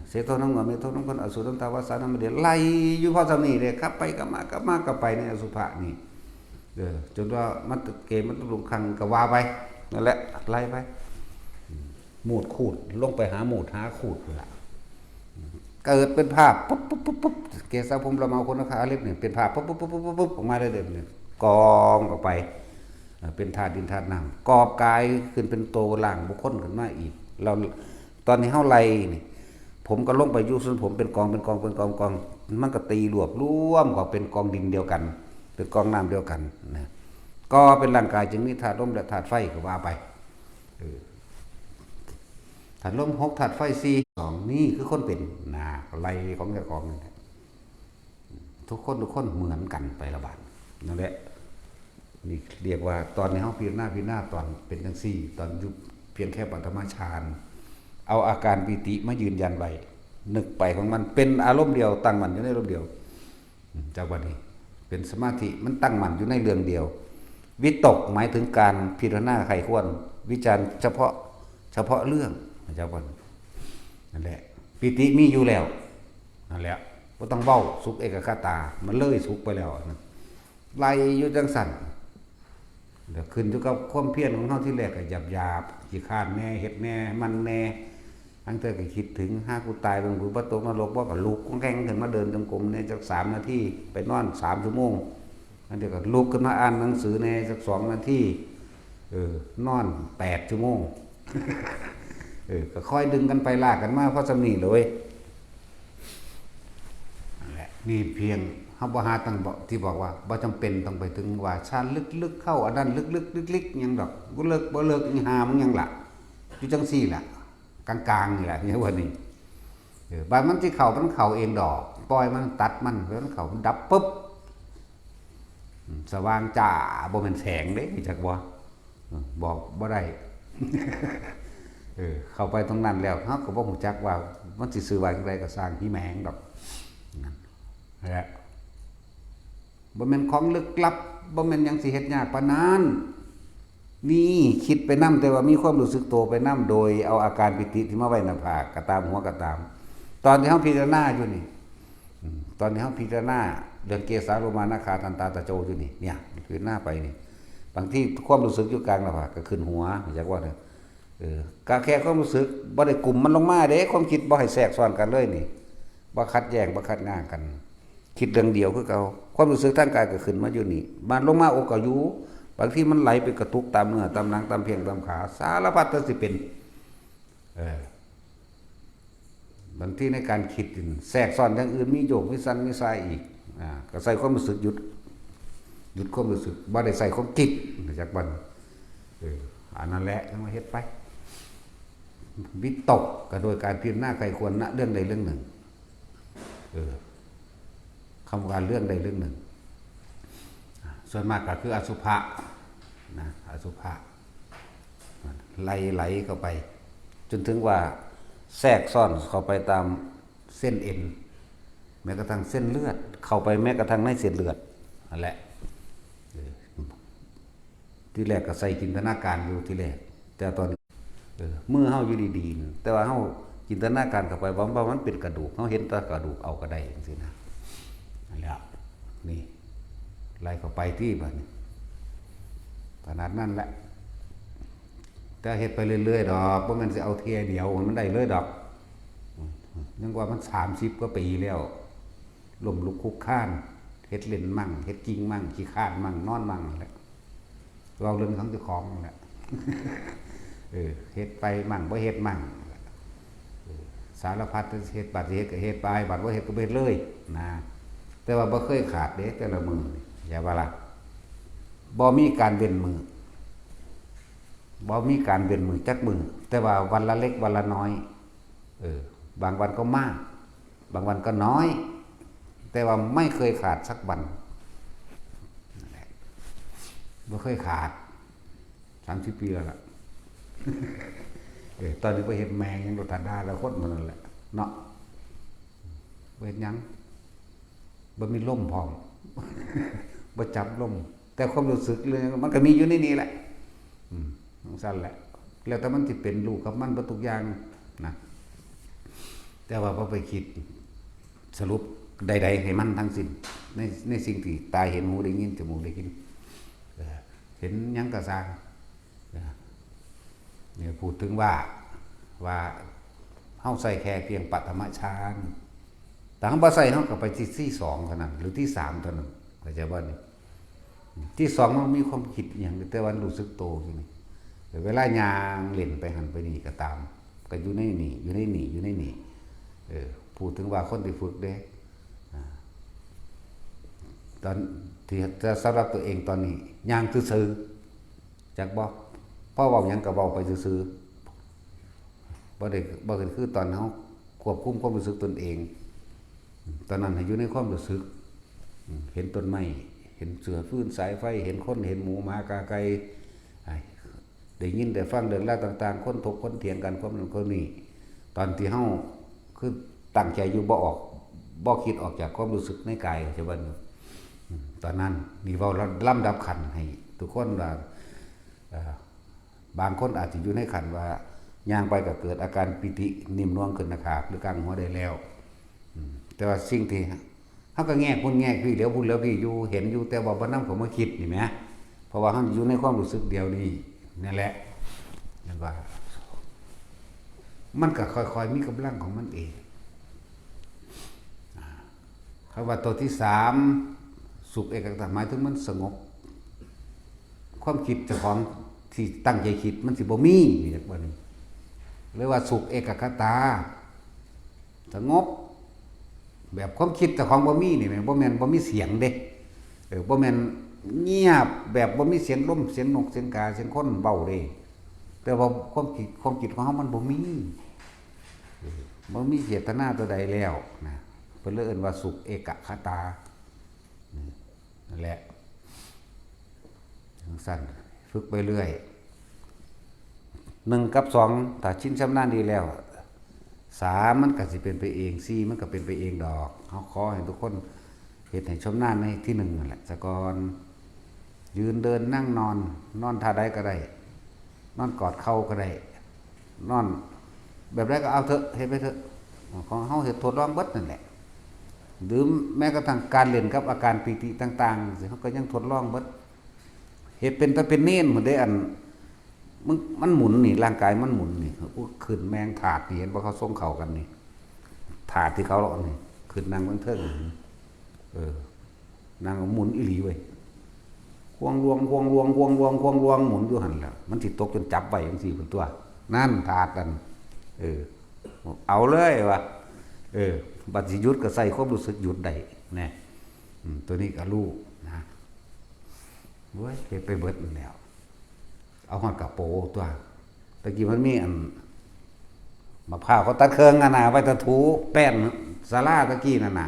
เสโทน้ำเงินเมโทน้ำคนอสุรน้ำตาวาสาน้ำเดือดไล่อยู่พอสำนีเลยครับไปกับมากับมากับไปในอสุภะนี่จนว่ามันเกมันตุลุงคังกับว่าไปนั่นแหละไล่ไปหมูดขูดลงไปหาหมูดหาขูดละเกิดเป็นภาพปุ๊บปุ๊บปุ๊บปุ๊บเกสาพรมละเมาคนนาคาเล็บเนี่ยเป็นภาพปุ๊บปุ๊บปุ๊บปุ๊บปุ๊บออกมาได้เด่นเนี่ยกองออกไปเป็นธาตุดินธาตุน้ำกอบกายขึ้นเป็นโตล่างบุคคลขึ้นมาอีกเราตอนนี้เฮาไล่นี่ผมก็ลงไปอยู่ส่วนผมเป็นกองเป็นกองเป็นกองกองมันก็ตีรวบรวมก็เป็นกองดินเดียวกันเป็นกองน้ำเดียวกันนะก็เป็นร่างกายจึงมีธาตุลมและธาตุไฟก็ว่าไปธาตุลม6ธาตุไฟ4 2นี่คือคนเป็นนาไล่ของเจ้าของนี่ทุกคนเหมือนกันไประบาดนั่นแหละนี่เรียกว่าตอนในห้องพิจารณาตอนเป็นจังซี่ตอนยุบเพียงแค่ปฐมฌานเอาอาการปิติมายืนยันไว้นึกไปของมันเป็นอารมณ์เดียวตั้งมั่นอยู่ในอารมณ์เดียวจากวันนี้เป็นสมาธิมันตั้งมั่นอยู่ในเรื่องเดียววิตกหมายถึงการพิจารณาใครควรวิจารณ์เฉพาะเรื่องจากวันนั่นแหละปิติมีอยู่แล้วนั่นแหละบ่ต้องเว้าสุขเอกคตามันเลยสุขไปแล้วนะไล่อยู่จังสั่นเดี๋ยวขึ้นอยู่กับความเพียรของเฮาที่แรกก็หยาบๆขี้คร้านแน่เฮ็ดแน่มันแน่ทั้งเธอก็คิดถึงหากูตายลงกูบ่ตกนรกบ่ก็ลุกแข็งขึ้นมาเดินจงกรมเนี่ยจัก3นาทีไปนอน3ชั่วโมงอันเดี๋ยวก็ลุกขึ้นมาอ่านหนังสือในสัก2นาทีนอน8ชั่วโมงก็ค่อยดึงกันไปลากกันมาเพราะสำนีเลยนั่นแหละนี่เพียงเฮาบ่หาตั้งที่บอกว่าบ่จำเป็นต้องไปถึงว่าชาญลึกๆเข้าอันนั้นลึกๆลึกๆหยังดอกบ่เลิกบ่เลิกอีหามันหยังล่ะอยู่จังซี่ล่ะกลางๆนี่แหละนี่ว่านี่บางมันสิเข้ามันเข้าเองดอกปล่อยมันตัดมันแล้วเข้ามันดับปึ๊บสว่างจ้าบ่แม่นแสงเด้จักบ่บอกบ่ได้เข้าไปตรงนั้นแล้วเฮาก็บ่ฮู้จักว่ามันสิซื้อว่าจังไดก็สร้างที่แมงดอกนั่นแหละบ่แม่นของลึกลับบ่แม่นหยังสิเฮ็ดยากปานนั้นมีคิดไปนำแต่ว่ามีความรู้สึกโตไปนำโดยเอาอาการปิติที่มาไว้หน้าผากก็ตามหัวก็ตามตอนที่เฮาพิจารณาอยู่นี่ตอนที่เฮาพิจารณาเรื่องเกสาโลมานาคาทันตาตะโจอยู่นี่เนี่ยพิจารณาไปนี่บางทีความรู้สึกอยู่กลางหน้าผากก็ขึ้นหัวจักว่าเนี่ยก็แค่ความรู้สึกบ่ได้กลุ่มมันลงมาเด้ความคิดบ่ให้แทรกซ้อนกันเลยนี่บ่ขัดแย้งบ่ขัดง่างกันคิดเรื่องเดียวคือเก่าความรู้สึกทางกายก็ขึ้นมาอยู่นี่บานลงมาอกก็อยู่บางทีมันไหลไปกระตุกตามเนื้อตามหนังตามเพียงตามขาสารพัดจะสิเป็นบางทีในการคิดแทรกซ้อนอย่างอื่นมีโยกมีสันมีทรายอีกก็ใส่ความรู้สึกหยุดความรู้สึกบ่ได้ใส่ความคิดจากบันอันนั้นแหละต้องมาเฮ็ดไปวิตกก็โดยการพิจารณาใครควรณเรื่องใดเรื่องหนึ่งคำว่าเรื่องใดเรื่องหนึ่งส่วนมากก็คืออสุภะนะอสุภะไหลเข้าไปจนถึงว่าแทรกซ่อนเข้าไปตามเส้นเอ็นแม้กระทั่งเส้นเลือดเข้าไปแม้กระทั่งในเส้นเลือดนั่นแหละที่แรกก็ใส่จินตนาการอยู่ที่แรกแต่ตอนมือเฮาอยู่ดีๆแต่ว่าเฮาจินตนาการเข้าไปว่ามันเป็นกระดูกเฮาเห็นแต่กระดูกเอาก็ได้จังซี่นะนั่นแหละนี่ไล่เข้าไปที่บัดนี้ขนาดนั้นแหละแต่เฮ็ดไปเรื่อยๆดอกบ่แม่นสิเอาเที่ยเดียวมันได้เลยดอกยังว่ามัน30กว่าปีแล้วล้มลุกคุกคานเฮ็ดเล่นมั่งเฮ็ดจริงมั่งขี้คร้านมั่งนอนมั่งนั่นแหละเราเรื่องของเจ้าของนั่นแหละเฮ็ดไปมั่งบ่เฮ็ดมั่งสารพัดเฮ็ดบัดเฮ็ดก็เฮ็ดไปบัดบ่เฮ็ดก็บ่เฮ็ดเลยนะแต่ว่าบ่เคยขาดเด้แต่ละมื้ออย่าว่าล่ะบ่มีการเว้นมื้อบ่มีการเว้นมื้อจักมื้อแต่ว่าวันละเล็กวันละน้อย บางวันก็มากบางวันก็น้อยแต่ว่าไม่เคยขาดสักวันไม่เคยขาด30 ปีแล้วล่ะตอนนี้ไปเห็นแมงยังรถดาแล้วคนมันนั่นแหละเนาะเว้นยังบ่มีลมพร้อมบ่จับลมแต่ความรู้สึกเลยมันก็มีอยู่ในนี้แหละสั้นแหละแล้วแต่มันที่เป็นลูกกับมันประทุกอย่างนะแต่ว่าพอไปคิดสรุปใดๆให้มันทั้งสิ้นในสิ่งที่ตาเห็นหูได้ยินจมูกได้กินเห็นยังกระซางเนี่ยพูดถึงว่าเฮาใส่แค่เพียงปัตมฌานแต่เฮาบ่ใส่เฮาก็ไปที่2เท่านั้นหรือที่3เท่านั้นเข้าใจบ่นี่ที่2มันมีความคิดอย่างแต่ว่ารู้สึกโตอยู่นี่เวลายางเล่นไปหันไปนี่ก็ตามก็อยู่ในนี่อยู่ในนี่อยู่ในนี่พูดถึงว่าคนที่ฝึกเด้ตอนที่จะสำหรับตัวเองตอนนี้ยางซื่อๆจักบ่พ่อเว้าหยังก็เว้าไปซื่อๆบ่ได้คือตอนเฮาควบคุมความรู้สึกตนเองตอนนั้นให้อยู่ในความรู้สึกเห็นต้นไม้เห็นเสือฟื้นสายไฟเห็นคนเห็นหมูหมากาไก่ได้ยินได้ฟังเรื่องราวต่างๆคนถกคนเถียงกันความนั้นคนนี้ตอนที่เฮาคือตั้งใจอยู่บ่คิดออกจากความรู้สึกในกายใช่บ่ตอนนั้นนี่เว้าลำดับขันให้ทุกคนว่าบางคนอาจจะอยู่ในขันว่าย่างไปก็เกิดอาการปิตินิ่มนวลขึ้นนะครัหรือกลางหัวได้แล้วแต่ว่าสิ่งที่เฮาก็แง่พุ่นแง่พี่เหลียวพุ่นแล้วพี่อยู่เห็นอยู่แต่ว่าบ่นำผมมาคิดนี่แหมเพราะว่าเฮาอยู่ในความรู้สึกเดียวนี้นั่นแหละนั่นว่ามันก็ค่อยๆมีกำลังของมันเองคำว่าตัวที่3สุขเอกคตาหมายถึงมันสงบความคิดเจ้าของที่ตั้งใจคิดมันสิบ่มีนี่จักว่านึงเรียกว่าสุขเอกคตาสงบแบบความคิดเจ้าของบ่มีนี่แม่นบ่แม่นบ่มีเสียงเด้บ่แม่นเงียบแบบบ่มีเสียงลมเสียงนกเสียงกาเสียงคนเว้าเด้แต่ว่าความคิดของเฮามันบ่มีเจตนาตัวใดแล้วนะเพิ่นเลยเอิ้นว่าสุขเอกคตานั่นแหละสั้นฝึกไปเรื่อย1กับ2ถ้าชินชำนาญดีแล้ว3มันก็สิเป็นไปเอง4มันก็เป็นไปเองดอกเฮาขอให้ทุกคนเฮ็ดให้ชำนาญในที่1นั่นแหละซะก่อนยืนเดินนั่งนอนท่าใดก็ได้นอนกอดเข่าก็ได้นอนแบบใดก็เอาเถอะเฮ็ดไปเถอะของเฮาเฮ็ดทดลองเบิดนั่นแหละหรือแม้กระทั่งการเล่นกับอาการปิติต่างๆสิเฮาก็ยังทดลองเบิดเฮ็ดเป็นแต่เป็นเน้นเหมือนได้อันมันหมุนนี่ร่างกายมันหมุนนี่ขึ้นแมงถาดนี่เห็นบ่เขาส่งเข้ากันนี่ถาดที่เขาเลาะนี่ขึ้นนั่งเทิงนั่งหมุนอีหลีเว้ยควงลวงหมุนอยู่หั่นล่ะมันสิตกจนจับไว้จังซี่พุ่นตัวนั่นถาดนั่นเอาเลยว่ะบัดสิหยุดก็ใส่ความรู้สึกหยุดได้แน่ตัวนี้ก็รู้นะเว้ยเฮ็ดไปเบิดนั่นแล้วเอาฮอดกระโปตัวตะกี้มันมีอันมะพร้าวเขาตัดเครื่องอันน่ะไว้ตะถูแป้นศาลาตะกี้นั่นน่ะ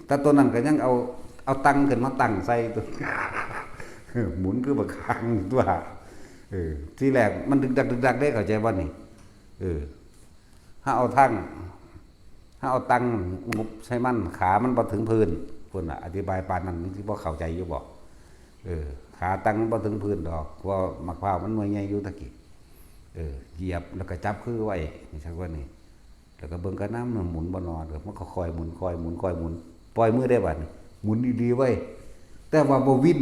แต่ตัวนั้นก็ยังเอาตังขึ้นมาตั้งใส่ตัวหมุนคือบักคังตัวที่แรกมันดึกดักได้เข้าใจบ่นี่ถ้าเอาตังงบใช้มันขามันบ่ถึงพื้นพุ่นน่ะอธิบายปานนั้นสิบ่เข้าใจอยู่บ่ขาตั้งบ่ถึงพื้นดอกว่ามะพร้าวมันหน่วยใหญ่อยู่ตะกี้เหยียบแล้วก็จับคือไว้นี่ชักว่านี่แล้วก็เบิ่งกระน้ำมันหมุนบ่นอนเด้อมันก็ค่อยหมุนปล่อยมือได้บัดนี่หมุนดีๆไว้แต่ว่าบ่วิน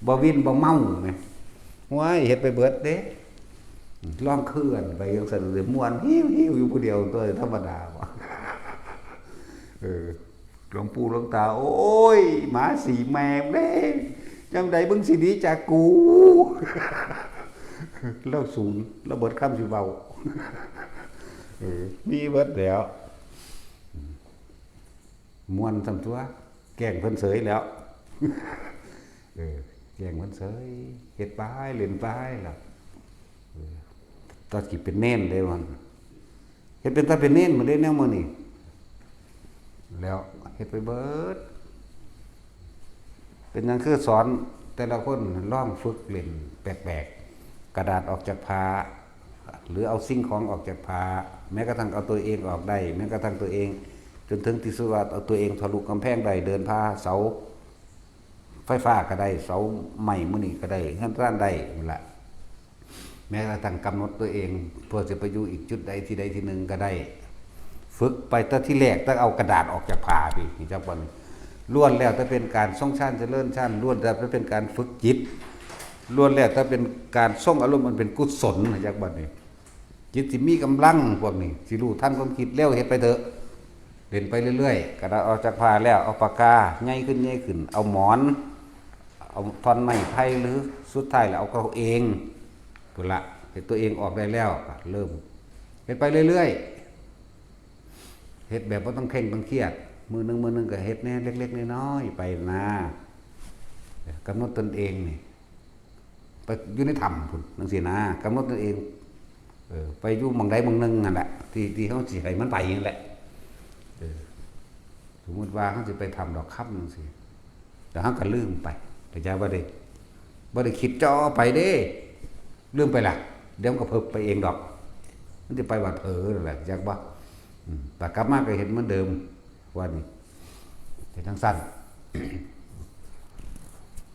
บ่เมาแม่ว้ายเฮ็ดไปเบิดเด้ลองเคลื่อนไปจังซั่นเลยม่วนหิวอยู่ผู้เดียวตัวธรรมดาบ่หลวงปู่หลวงตาโอ้ยหมาสีแมวเด้จังใดบึงสิดีจากกูแล้วศูนย์แล้วเบิดคำสิเบามีเบิดแล้วม่วนซั่นตัวแกล้งเพิ่นเสยแล้วแกล้งเพิ่นเสยเฮ็ดไปเล่นไปล่ะตอนสิเป็นเน้นเลยมัน เฮ็ดเป็นตาเป็นเน้นมาได้แนวมื้อนี้แล้วเฮ็ดไปเบิดเป็นหยังคือสอนแต่ละคนลองฝึกเล่นแปลกๆกระดาษออกจากผ้าหรือเอาสิ่งของออกจากผ้าแม้กระทั่งเอาตัวเองออกได้แม้กระทั่งตัวเองจนถึงที่สุดว่าเอาตัวเองทะลุกำแพงได้เดินผ้าเสาไฟฟ้าก็ได้เสาไม้มื้อนี้ก็ได้เฮือนร้านได้นั่นล่ะแม้กระทั่งกำหนดตัวเองเพื่อจะไปอยู่อีกจุดใดที่ใดที่หนึ่งก็ได้ฝึกไปตั้งที่แรกต้องเอากระดาษออกจากผ้าพี่นี่จักวันล้วนแล้วถ้าเป็นการทรงฌานเจริญฌานล้วนแล้วถ้าเป็นการฝึกจิตล้วนแล้วถ้าเป็นการทรงอารมณ์มันเป็นกุศลนะจักบัดนี้จิตที่มีกำลังพวกนี้สิรู้ทันความคิดเร็วเฮ็ดไปเถอะเล่นไปเรื่อยๆกระดาษออกจากผ้าแล้วเอาปากกาใหญ่ขึ้นเอาหมอนเอาท่อนไม้ไผ่หรือสุดท้ายแล้วเอาเขาเองพุ่นละเฮ็ดตัวเองออกได้แล้วเริ่มเฮ็ดไปเรื่อยๆเฮ็ดแบบบ่ต้องเคร่งต้องเครียดมือหนึงก็เฮ็ดแน่เล็กๆน้อยๆไปนะกำหนดตนเองนี่ไปอยู่ในธรรมพุ่นจังซี่นะกำหนดตนเองไปอยู่หม่องใดหม่องหนึงนั่นแหละที่เฮาสิให้มันไปนั่นแหละสมมุติว่าเฮาสิไปทำดอกคับจังซี่แต่เฮาก็ลืมไปแต่จะบ่ได้คิดจ่อไปเด้ลืมไปล่ะเดี๋ยวมันก็เพิบไปเองดอกมันสิไปว่าเผลอนั่นแหละจักบ่แต่กลับมาก็เห็นเหมือนเดิมว่านี่แต่ทั้งสั้น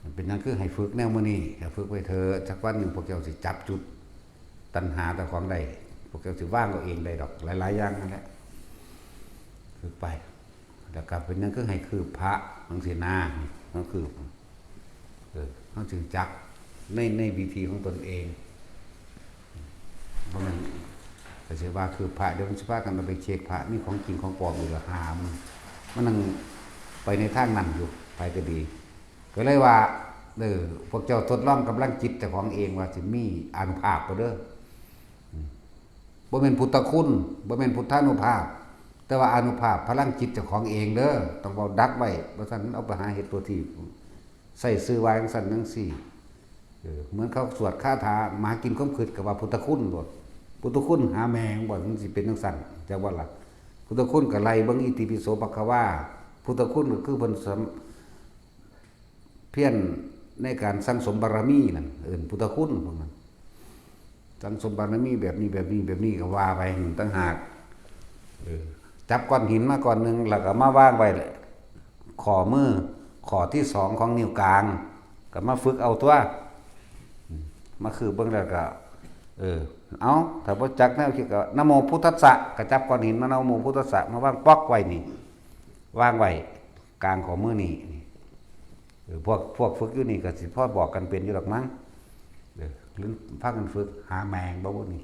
มันเป็นนั่นคือให้ฝึกแนวมื้อนี้ให้ฝึกไว้เถอะจักวันหนึ่งพวกเจ้าสิจับจุดตัณหาแต่ของใดพวกเจ้าสิว่างเอาเองได้ดอกหลายๆอย่างนั่นแหละฝึกไปแล้วกลับเป็นนั่นคือให้คือพระบางสินานั่นคือเขาจึงจักในวิธีของตนเองเพราะมันแต่เชื่อว่าคือพระเดี๋ยวมันจะพากันมาไปเช็คพระนี่ของจริงของปลอมอยู่ละหามมันนั่งไปในทางนั้นอยู่ไปก็ดีก็เลยว่าพวกเจ้าทดลองกำลังจิตแต่ของเองว่าสิมีอานุภาพก็เด้อบ่แม่นพุทธคุณบ่แม่นพุทธานุภาพแต่ว่าอานุภาพพลังจิตเจ้าของเองเด้อต้องเอาดักไว้บ่ซั่นเอาไปหาเหตุตัวที่ใส่ซื้อไว้จังซั่นจังซี่เหมือนเขาสวดคาถาหมากินความคิดก็ว่าพุทธคุณโลดพุทธคุณหาแมงบ่มันสิเป็นจังซั่นจักว่าล่ะพุทธคุณก็ไล่เบิ่งอิติปิโสภควาพุทธคุณก็คือเพิ่นเพียรในการสั่งสมบารมีนั่นพุทธคุณพวกนั้นสั่งสมบารมีแบบนี้ก็ว่าไปต่างหากจับก้อนหินมาก้อนนึงแล้วก็มาวางไว้ข้อมือข้อที่2ของนิ้วกลางก็มาฝึกเอาตัวมาคือเบิ่งแล้วก็เอาถ้าบ่จักแนวคิดก็นะโมพุทธัสสะก็จับก้อนหินมานะโมพุทธัสสะมาวางป๊อกไว้นี่วางไว้กลางข้อมือนี่พวกฝึกอยู่นี่ก็สิพอบอกกันเป็นอยู่ดอกมั้งหรือพากันฝึกหาแมงบ่นี่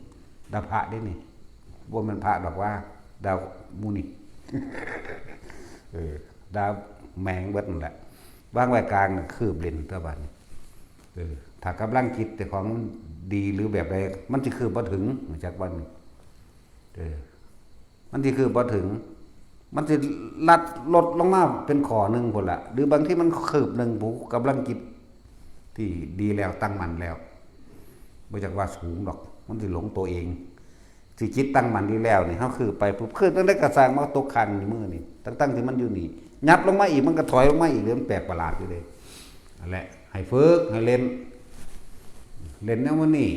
ดาพระได้นี่บ่แม่นพระดอกว่าดาวมูนี่ ดาวแมงเบิดนั่นแหละวางไว้กลางน่ะคืบเล่นตะบัดถ้ากำลังคิดแต่ของดีหรือแบบใดมันสิคือบ่ถึงจากวันนี้มันสิคือบ่ถึงมันสิลัดลดลงมาเป็นข้อนึงพุ่นล่ะหรือบางที่มันคืบนึงผู้กำลังคิดที่ดีแล้วตั้งมั่นแล้วบ่จักว่าสูงดอกมันสิหลงตัวเองสิจิตตั้งมั่นดีแล้วนี่เฮาคือไปปุ๊บคือตั้งแต่กระสร้างมาตกคันนี่มือนี่ตั้งที่มันอยู่นี่ยับลงมาอีกมันก็ถอยลงมาอีกเรื่องแปลกประหลาดอยู่เลยนั่นแหละให้ฝึกให้เล่นแนวมื้อนี้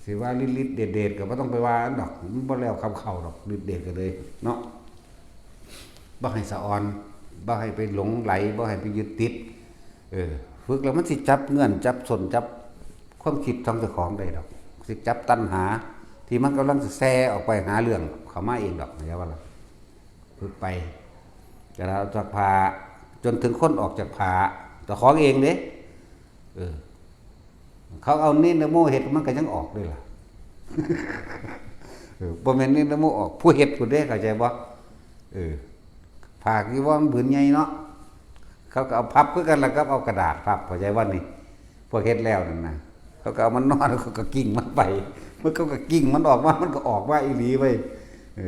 สิว่าลิดๆเด็ดๆก็บ่ต้องไปว่าดอกมันบ่แล้วคำเข้าดอกลิดเด็ดก็เลยเนาะบ่ให้สะออนบ่ให้ไปหลงไหลบ่ให้ไปยึดติดฝึกแล้วมันสิจับเงื่อนจับสนจับความคิดของเจ้าของได้ดอกสิจับตัณหาที่มันกำลังจะแซ่ออกไปหาเรื่องเข้ามาเองดอกอย่าว่าล่ะฝึกไปจะเอาจากผาจนถึงคนออกจากผาเจ้าของเองเด้เขาเอาเน้นนโมเฮ็ดมันก็ยังออกด้วยล่ะ บ่แม่นเน้นนโมออกผู้เฮ็ดผู้เด้เข้าใจบ่ผากที่ว่ามันผืนใหญ่เนาะเขาก็เอาพับคือกันแล้วก็เอากระดาษพับเข้าใจว่านี่พวกเฮ็ดแล้วนั่นน่ะเขาก็เอามันนอนเขาก็กิ้งมันไปมันก็กิ้งมันออกมามันก็ออกมาอีหลีไว้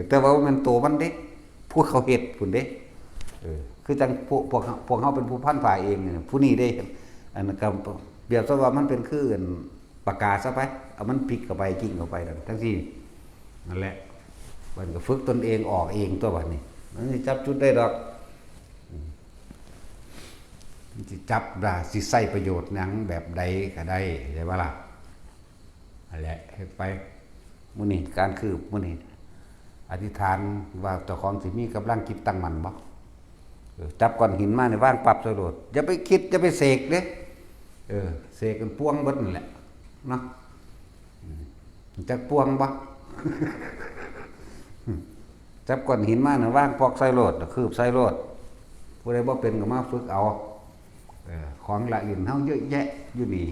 แต่ว่ามันโตมันเด้พวกเขาเฮ็ดพุ่นเด้คือจังพวกเฮาเป็นผู้พันฝ่ายเองผู้นี้ได้อันนั้นก็เปรียบซะว่ามันเป็นคือปากกาซะไปเอามันพลิกเข้าไปกิ้งเข้าไปทั้งที่นั่นแหละ มันก็ฝึกตนเองออกเองตัวบัดนี้มันสิจับจุดได้ดอกมันสิจับได้สิใช้ประโยชน์หยังแบบใดก็ได้ใช่บ่ล่ะนั่นแหละเฮ็ดไปมื้อนี้การคืบมื้อนี้อธิษฐานว่าเจ้าของสิมีกำลังจิตตั้งมั่นบ่จับก้อนหินมานี่วางปั๊บสะโดดอย่าไปคิดอย่าไปเสกเด้เสกกันป้วงเบิดนั่นแหละเนาะจักป้วงบ่ จับก้อนหินมาน่ะวางปอกใส่โลดคืบใส่โลดผู้ใดบ่เป็นก็มาฝึกเอาของละเอียดเฮาเยอะแยะอยู่นี่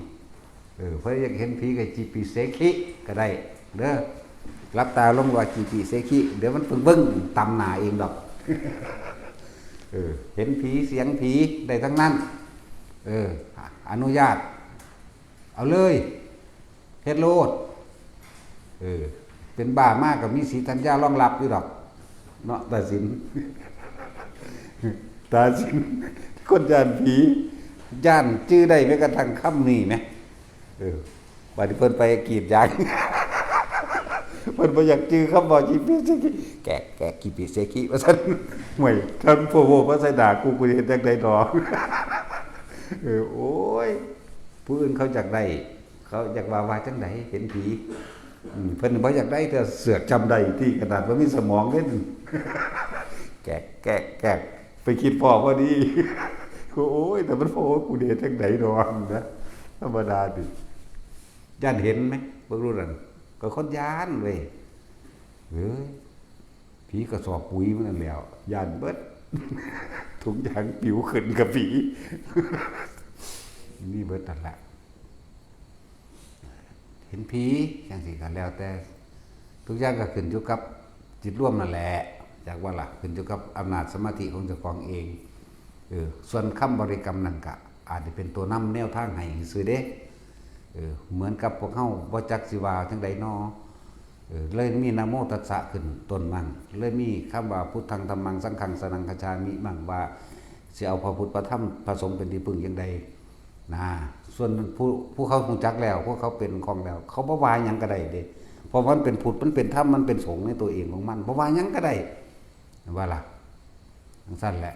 เพิ่นอยากเห็นผีก็จีปีเสกิก็ได้เด้อรับตาลงว่าจีปีเสกิเดี๋ยวมันเบิ่งตำหน้าเองดอกเห็นผีเสียงผีได้ทั้งนั้นอนุญาตเอาเลยเฮ็ดโลดเป็นบ้ามากกับมีสีธัญญารองรับอยู่ดอกเนาะตาสินคนย่านผีย่านชื่อได้แม้กระทั่งค่ำนี่ไหมบัดนี้เพิ่นไปกรีดยาง เพิ่นบ่อยากจื้อคำว่าจีปีเซกิแกกีปีเซกิว่าซั่นห่วยท่านโพโวบ่ใส่ด่ากูเฮ็ดจังได๋ดอกโอ้ยผู้อื่นเขาอยากได้เขาอยากว่าจังได๋เห็นผีเพิ่นบ่อยากได้แต่เสือกจำได้ที่ขนาดบ่มีสมองเด้แกไปคิดพอพอดีโอ้ยแต่มันโพกูเฮ็ดจังได๋ดอกนะธรรมดาดิย่านเห็นมั้ยบ่รู้นั่นก็คนย่านเว้ยผีกระสอบปุ๋ยมันนั่นแหล้วย่านเบิดถุงยางปิวขึ้นกับผีนี่เบิดนั่นแหละเห็นผีจังซี่ก็แล้วแต่ทุกอย่างก็ขึ้นอยู่กับจิตร่วมนั่นแหละจากว่าล่ะขึ้นอยู่กับอำนาจสมาธิของเจ้าของเองส่วนคำบริกรรมนั่นก็อาจจะเป็นตัวนำแนวทางให้ซื่อเด้เหมือนกับพวกเฮาบ่จักสิว่าจังได๋น้อเลยมีนะโมตัสสะขึ้นต้นมันเลยมีคำว่าพุทธังธัมมังสังฆังสรณังคัจฉามิมั่งว่าสิเอาพระพุทธพระธรรมพระสงฆ์เป็นที่พึ่งจังไดนะส่วนผู้เขาฮู้จักแล้วพวกเขาเป็นของแล้วเขาบ่ว่าหยังก็ได้เด้เพราะมันเป็นพุทธมันเป็นธรรมมันเป็นสงฆ์ในตัวเองของมันบ่ว่าหยังก็ได้ว่าล่ะจังซั่นแหละ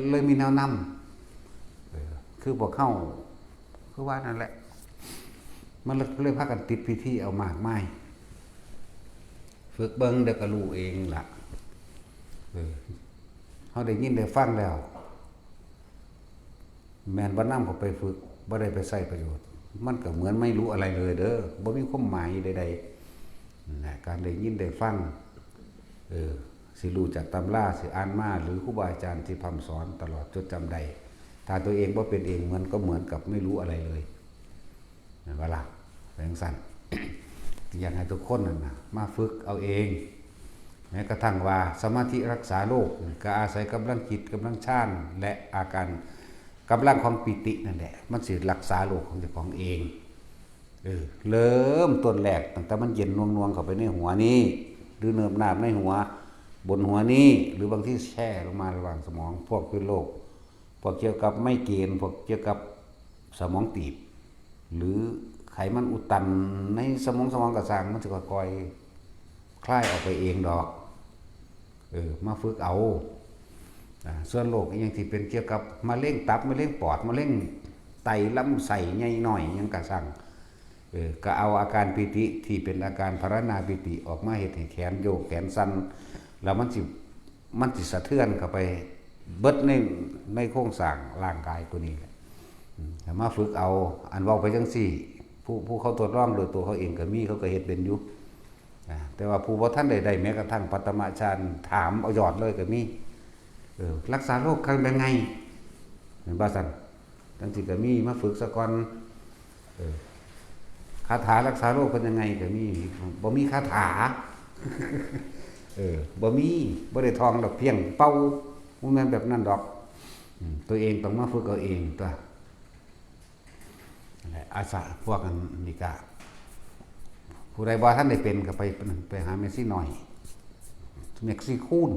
เลยมีแนวนำคือพวกเฮาคือว่านั่นแหละมันเลยพากันติดพิธีเอามากมายฝึกเบิ่งเดี๋ยวก็รู้เองล่ะเฮาได้ยินได้ฟังแล้วแม่นบ่นำเขาไปฝึกบ่ได้ไปใช้ประโยชน์มันก็เหมือนไม่รู้อะไรเลยเด้อบ่มีความหมายใดๆนะการได้ยินได้ฟังสิรู้จากตำราสิอ่านมาหรือครูบาอาจารย์ที่พร่ำสอนตลอดจดจำได้ถ้าตัวเองบ่เป็นเองมันก็เหมือนกับไม่รู้อะไรเลยนั่นว่าล่ะเป็นสั่น อยากให้ทุกคนนั่นนะมาฝึกเอาเองแม้กระทั่งว่าสมาธิรักษาโลกก็อาศัยกำลังจิตกำลังฌานและอาการกำลังของปิตินั่นแหละมันสิรักษาโลกของเจ้าของเองเริ่มต้นแรกตั้งแต่มันเย็นนวงๆเข้าไปในหัวนี้หรือเนิบนาบในหัวบนหัวนี้หรือบางที่แช่ลงมาระหว่างสมองพวกเป็นโรคพวกเกี่ยวกับไม่เกณฑ์พวกเกี่ยวกับสมองตีบหรือไขมันอุดตันในสมองกระสังมันจะค่อยๆคลายออกไปเองดอกมาฝึกเอาส่วนโรคอย่างที่เป็นเกี่ยวกับมะเร็งตับมะเร็งปอดมะเร็งไตลำไส้ใหญ่หน่อยยังกระสังก็เอาอาการปิติที่เป็นอาการภารณาปิติออกมาเฮ็ดให้แขนโยกแขนสั่นแล้วมันสิสะเทือนเข้าไปเบิดในโครงสร้างร่างกายตัวนี้มาฝึกเอาอันเว้าไปจังซี่ผู้เขาทดลองโดยตัวเขาเองก็มีเขาก็เฮ็ดเป็นอยู่แต่ว่าผู้บ่ทันได้แม้กระทั่งปัตตมฌานถามเอายอดเลยก็มีรักษาโรคkanเป็นไงเห็นบ่ซั่นจังซี่ก็มีมาฝึกซะก่อนคาถารักษาโรคเป็นยังไงก็มีบ่มีคาถาบ่ได้ท่องดอกเพียงเป่าบ่แม่นแบบนั้นดอกตัวเองต้องมาฝึกเอาเองตัวอาสาพวกนั้นนี่ก็ผู้ใดบ่ท่านได้เป็นก็ไปหาเมสซี่หน่อยเมสซี่คูณ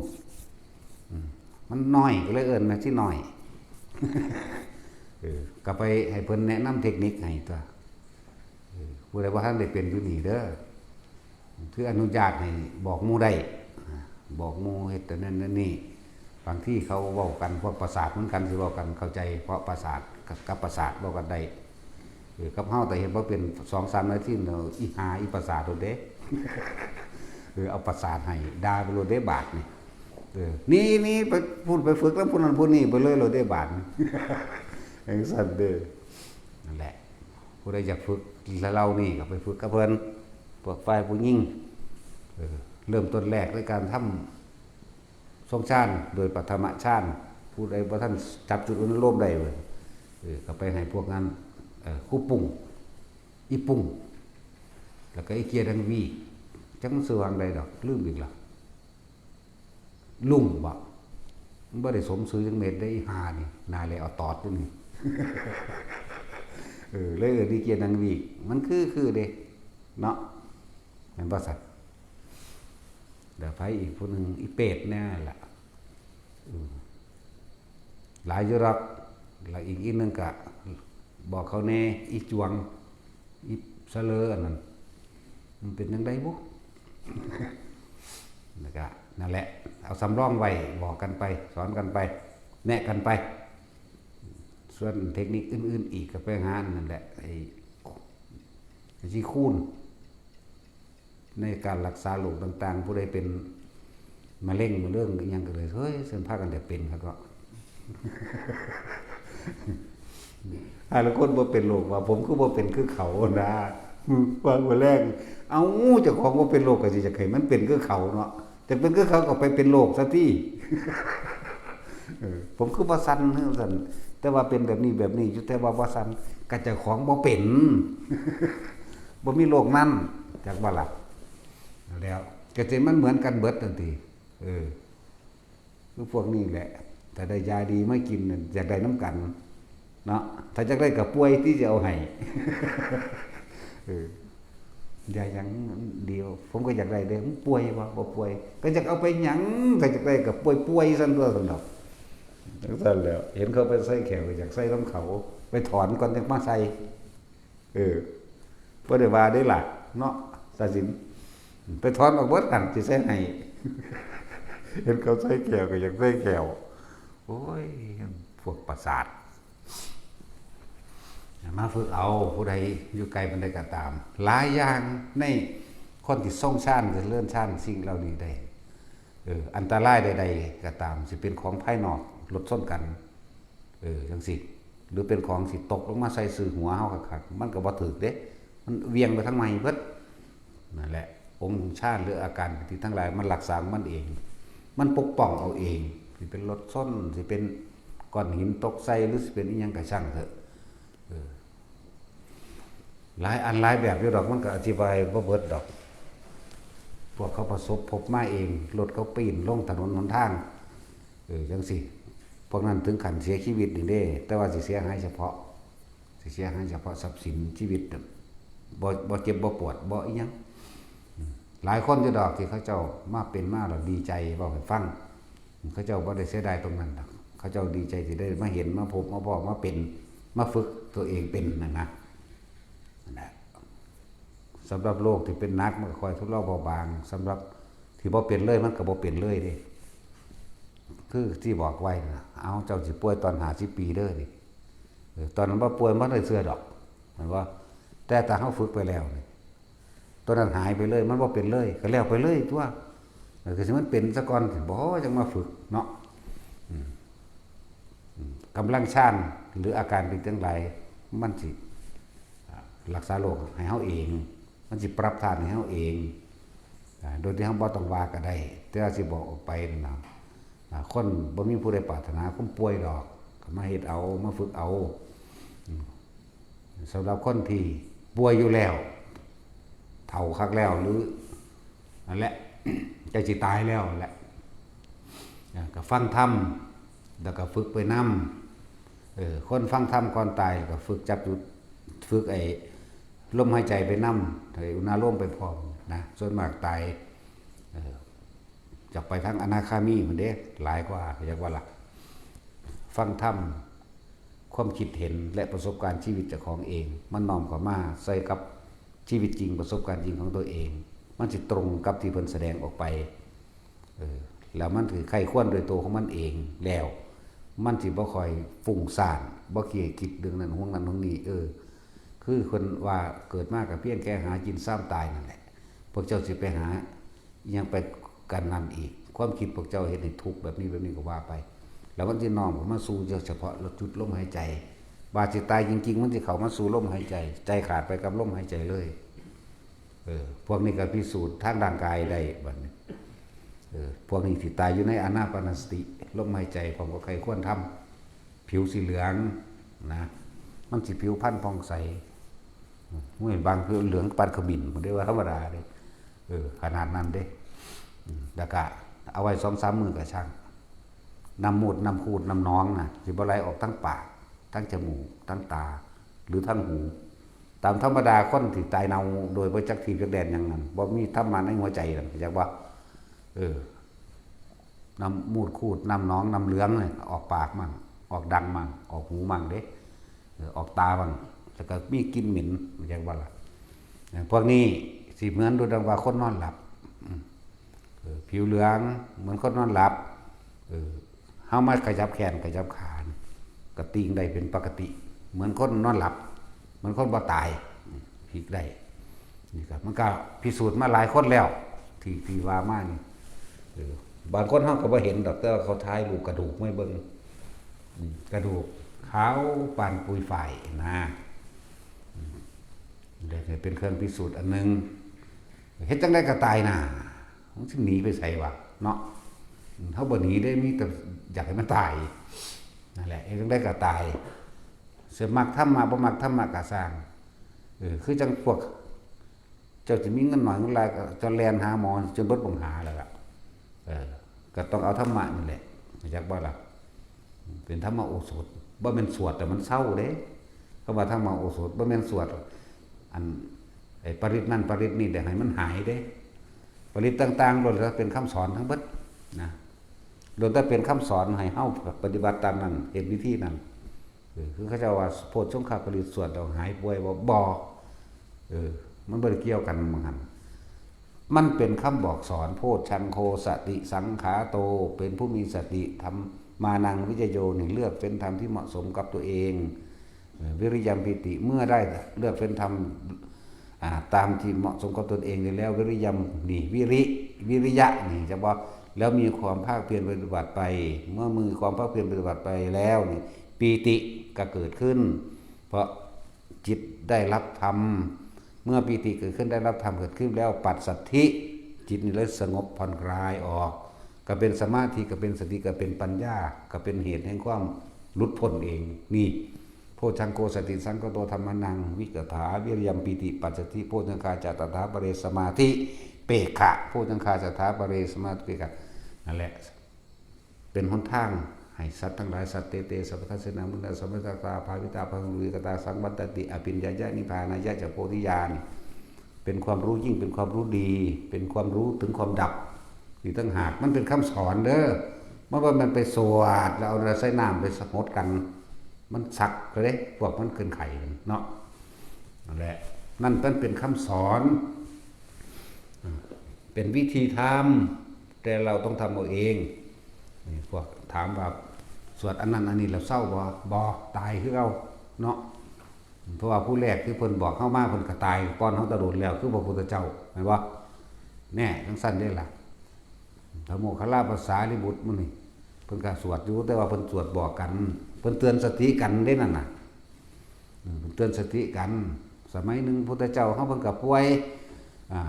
มันน้อยก็เลยเอิ้นเมสซี่หน่อยก็ไปให้เพิ่นแนะนำเทคนิคให้ตัวผู้ใดบ่ท่านได้เป็นอยู่นี่เด้อ คืออนุญาตให้บอกหมู่ได้บอกหมู่เฮ็ดแต่นั้นนั่นนี่บางที่เขาเว้ากันพวกประสาทเหมือนกันสิเว้ากันเข้าใจเพราะประสาทกับประสาทเว้ากันได้กับเฮาแต่เห็นว่าเป็น 2-3 นาทีเนาะอีหาอีประสาทโดดเด้เอาประสาทให้ด่าไปโลดเด้บาทนี่นี่ไปพูดไปฝึกแล้วพูดนั้นพูดนี่ไปเลยโลดเด้บาทจังซั่นเด้อนั่นแหละผู้ใดอยากฝึกแล้วเรานี่ก็ไปฝึกกับเพิ่นพวกฝ่ายผู้หญิงเริ่มต้นแรกด้วยการทำทรงฌานโดยปฐมฌานผู้ใดบ่ทันจับจุดอนุโลมได้เว้ยก็ไปให้พวกนั้นครูปุ่งอีปุ่งแล้วก็ไอ้เกียร์ดังวีจังสว่างใดดอกลืมอีกแล้วลุงบ่มันบ่ได้สมซื้อจังเม็ดได้หานี่นายเลยเอาตอดอยู่นี่เลยดีเกียร์ดังวีมันคือเด้เนาะแม่นบ่สัตว์เดี๋ยวไปอีกผู้นึงอีเป็ดแน่ล่ะหลายอยู่หรอกแล้วอีกนึงก็บอกเขาแน่อีจวงอีเสลออันนั้นมันเป็นจังได๋บ่นะครับนั่นแหละเอาสำรองไว้บอกกันไปสอนกันไปแนะกันไปส่วนเทคนิคอื่นๆอีกก็ไปหานั่นแหละไอ้ที่คูณในการรักษาโรคต่างๆผู้ใดเป็นมะเร็งมาเรื่องอีหยังก็เลยเฮ้ยเพิ่นพากันได้เป็นครับก็แล้วคนบ่เป็นโรคว่าผมคือบ่เป็นคือเขานะว่ามื้อแรกเอาเจ้าของบ่เป็นโรคก็สิจะให้มันเป็นคือเขาเนาะแต่เป็นคือเขาก็ไปเป็นโรคซะที่ผมคือบ่สั่นซั่นแต่ว่าเป็นแบบนี้อยู่แต่ว่าบ่สั่นก็เจ้าของบ่เป็นบ่มีโรคนั้นจักบ่ล่ะแล้วก็สิมันเหมือนกันเบิดนั่นติคือพวกนี้แหละถ้าได้ยาดีมากินนั่นอยากได้น้ำกันเนาะถ้าจะได้กับป่วยที่จะเอาให้ยายังเดียวผมก็อยากได้เด้อป่วยบ่ป่วยก็อยากเอาไปหยังก็อยากได้กับป่วยซั่นตัวซั่นดอกจังซั่นแล้วเห็นเขาไปใส่แขวก็อยากใส่น้ำเขาไปถอนก่อนจังมาใส่บ่ได้ว่าได้ล่ะเนาะศาสินไปถอนออกเบิดกันสิใส่ให้เห็นเขาใส่แขวก็อยากใส่แขวโอ้ยพวกประสาทมาฝึกเอาผู้ใดอยู่ไกลบันไดก็ตามหลายอย่างในคนที่ส่งฌานจะเลื่อนฌานสิ่งเหล่านี้ได้อันตรายใดๆก็ตามสิเป็นของภายนอกลดส้นกันจังสิหรือเป็นของสิตกลงมาใส่สื่อหัวเฮาคักๆมันก็บ่ถูกเด้มันเวียงไปทั้งใหม่เบิดนั่นแหละองค์ฌานหรืออาการที่ทั้งหลายมันรักษามันเองมันปกป้องเอาเองสิเป็นรถส้นสิเป็นก้อนหินตกใส่หรือสิเป็นอีหยังก็ช่างเถอะหลายอันหลายแบบอยู่ดอกมันก็อธิบายบ่เบิดดอกพวกเขาประสบพบมาเองรถเขาปีนลงถนนหนทางจังสิพวกนั้นถึงขั้นเสียชีวิตนี่เด้แต่ว่าสิเสียหายเฉพาะทรัพย์สินชีวิตบ่เจ็บบ่ปวดบ่อีหยังหลายคนอยู่ดอกที่เขาเจ้ามาเป็นมาแล้วดีใจเว้าให้ฟังเขาเจ้าบ่ได้เสียดายตรงนั้นดอกเขาเจ้าดีใจที่ได้มาเห็นมาพบมาบอกมาเป็นมาฝึกตัวเองเป็นนั่นนะสำหรับโรคที่เป็นนักมันก็คอยทุเลาเบาบางสำหรับที่บ่เป็นเลยมันก็บ่เป็นเลยเด้คือที่บอกไว้นะเอาเจ้าสิป่วยตอน50 ปีเด้อดิตอนนั้นบ่ป่วยมันได้เสื้อดอกหมายว่าแต่ถ้าเฮาฝึกไปแล้วนี่ตอนนั้นหายไปเลยมันบ่เป็นเลยก็แล้วไปเลยตัวคือสิมันเป็นซะก่อนสิบ่จังมาฝึกเนาะกำลังฌานหรืออาการเป็นจังไดมันสิรักษาโรคให้เฮาเองมันสิปรับทานให้เฮาเองโดยที่เฮาบ่ต้องว่าก็ได้แต่สิบอกออกไปนั่นน่ะคนบ่มีผู้ใดปรารถนาคนป่วยดอกก็มาเฮ็ดเอามาฝึกเอาสำหรับคนที่ป่วยอยู่แล้วเฒ่าคักแล้วหรือนั่นแหละจะสิตายแล้วแหละก็ฟังธรรมแล้วก็ฝึกไปนำคนฟังธรรมก่อนตายก็ฝึกจับจุดฝึกไอ้ลมหายใจไปนำให้อุณาโลมไปพร้อมนะส่วนมากตายจะไปทั้งอนาคามีมันเด้หลายกว่าเรียกว่าล่ะฟังธรรมความคิดเห็นและประสบการณ์ชีวิตเจ้าของเองมันน้อมเข้ามาใส่กับชีวิตจริงประสบการณ์จริงของตัวเอง มันสิตรงกับที่เพิ่นแสดงออกไปแล้วมันถือไข้ควรโดยตัวของมันเองแล้วมันสิบ่ค่อยฟุ้งซ่านบ่เกี่ยคิดเรื่องนั้นห่วงนั้นห่วงนี้คือคนว่าเกิดมากับเพียงแค่หากินซ้ำตายนั่นแหละพวกเจ้าสิไปหายังไปกันนั่นอีกความคิดพวกเจ้าเห็นให้ทุกข์แบบนี้ก็ว่าไปแล้วมันสิน้อมเข้ามาสู่เฉพาะจุดลมหายใจบาดสิตายจริงๆมันสิเข้ามาสู่ลมหายใจใจขาดไปกับลมหายใจเลยพวกนี้ก็พิสูจน์ทางร่างกายได้บัดนี้พวกนี้ที่ตายอยู่ในอานาปานสติลมหายใจผมก็ใครควรทำผิวสีเหลืองนะมันสิผิวพันธุ์ผ่องใสเมื่อบางผิวเหลืองปานขมิ้นมันได้ว่าธรรมดาเด้ขนาดนั้นเด้แล้วก็เอาไว้ 2-3 มื้อก็ช่างน้ำมูดน้ำคูดน้ำน้องน่ะสิบ่ไหลออกทั้งปากทั้งจมูกทั้งตาหรือทั้งหูตามธรรมดาคนที่ตายเนาโดยบ่จักทีจักแดนอย่างนั้นบ่มีธรรมะในหัวใจนั่นจักว่าน้ำมูดคูดน้ำน้องน้ำเหลืองเนี่ยออกปากมั่งออกดังมั่งออกหูมั่งเด้ออกตามั่งแล้วก็มีกลิ่นเหม็นจักว่าล่ะพวกนี้สิเหมือนดูดังว่าคนนอนหลับผิวเหลืองเหมือนคนนอนหลับเฮามาขยับแขนขยับขากระติงได้เป็นปกติเหมือนคนนอนหลับเหมือนคนบ่ตายพลิกได้นี่ครับมันก็พิสูจน์มาหลายคนแล้วที่ว่ามานี่บางคนเฮาก็บ่เห็นดอกแต่เขาถ่ายรูปกระดูกไม่เบิ่งกระดูกขาวปานปุยฝ้ายนะเดี๋ยวเป็นเครื่องพิสูจน์อันนึงเฮ็ดจังได๋ก็ตายน่ะมันสิหนีไปไสวะเนาะเฮาบ่หนีได้มีแต่อยากให้มันตายนั่นแหละเฮ็ดจังได๋ก็ตายเสือมักธรรมะบ่มักธรรมะก็สร้างคือจังพวกเจ้าจะมีเงินหน่อยเงินหลายก็จะแล่นหาหมอจนเบิดปัญหาแล้วล่ะก็ต้องเอาธรรมะนี่แหละจักบ่ล่ะเป็นธรรมโอสถบ่แม่นสวดแต่มันเศร้าเด้คำว่าธรรมโอสถบ่แม่นสวดอันไอ้ปริตนั่นปริตนี่ได้ให้มันหายเด้ปริตต่างๆล้วนแล้วเป็นคำสอนทั้งเบิดนะล้วนแต่เป็นคำสอนให้เฮาปฏิบัติตามนั้นเฮ็ดวิธีนั้นคือเขาเจ้าว่าโพชฌงคปริตสวดเอาหายป่วยบ่มันบ่ได้เกี่ยวกันเหมือนกันมันเป็นคำบอกสอนโพชฌังโฆสติสังขาโตเป็นผู้มีสติทำมานังวิจโยนี่เลือกเป็นธรรมที่เหมาะสมกับตัวเองวิริยมปิติเมื่อได้เลือกเป็นธรรมตามที่เหมาะสมกับตนเองแล้ววิริยมนี่วิริยะนี่จะบอกแล้วมีความภาคเพียรปฏิบัติไปเมื่อมือความภาคเพียรปฏิบัติไปแล้วนี่ปีติก็เกิดขึ้นเพราะจิตได้รับธรรมเมื่อปีติเกิดขึ้นได้รับธรรมเกิดขึ้นแล้วปัสสัทธิจิตนี่เลยสงบผ่อนคลายออกก็เป็นสมาธิก็เป็นสติก็เป็นปัญญาก็เป็นเหตุแห่งความหลุดพ้นเองนี่โพชฌังโฆสติสังกโตธรรมนังวิกถาวิริยมปีติปัสสัทธิโพชฌังคาจตถาปเรสมาธิเปขะโพชฌังคาจตถาปเรสมาธิเปขะนั่นแหละเป็นหนทางให้สัตว์ทั้งหลายสัตว์เตสัพพทัสสนามุนตสัมปตตาภาวิตาภังลุยกตาสังวัตติอภิญญายะนิพพานายะจะโพธิญาณเป็นความรู้ยิ่งเป็นความรู้ดีเป็นความรู้ถึงความดับนี่ตั้งหากมันเป็นคำสอนเด้อเมื่อมันไปสวดแล้วเอาใส่น้ำไปสะหดกันมันสักเลยพวกมันเกินไข่เนาะนั่นแหละนั่นเป็นคำสอนเป็นวิธีทำแต่เราต้องทำเอาเองนี่พวกถามว่าสวดอันนั้นอันนี้เราเศร้าบ่ตายคือเราเนาะเพราะว่าผู้แรกคือเพิ่นบอกเข้ามาเพิ่นก็ตายก่อนเฮาตะโดนแล้วคือพระพุทธเจ้าแม่นบ่แน่จังซั่นได้ล่ะธรรมโมคคลาภาษาลิบุตรมื้อนี้เพิ่นก็สวดอยู่แต่ว่าเพิ่นสวดบอกกันเพิ่นเตือนสติกันเด้นั่นน่ะเพิ่นเตือนสติกันสมัยนึงพุทธเจ้าเฮาเพิ่นก็ป่วย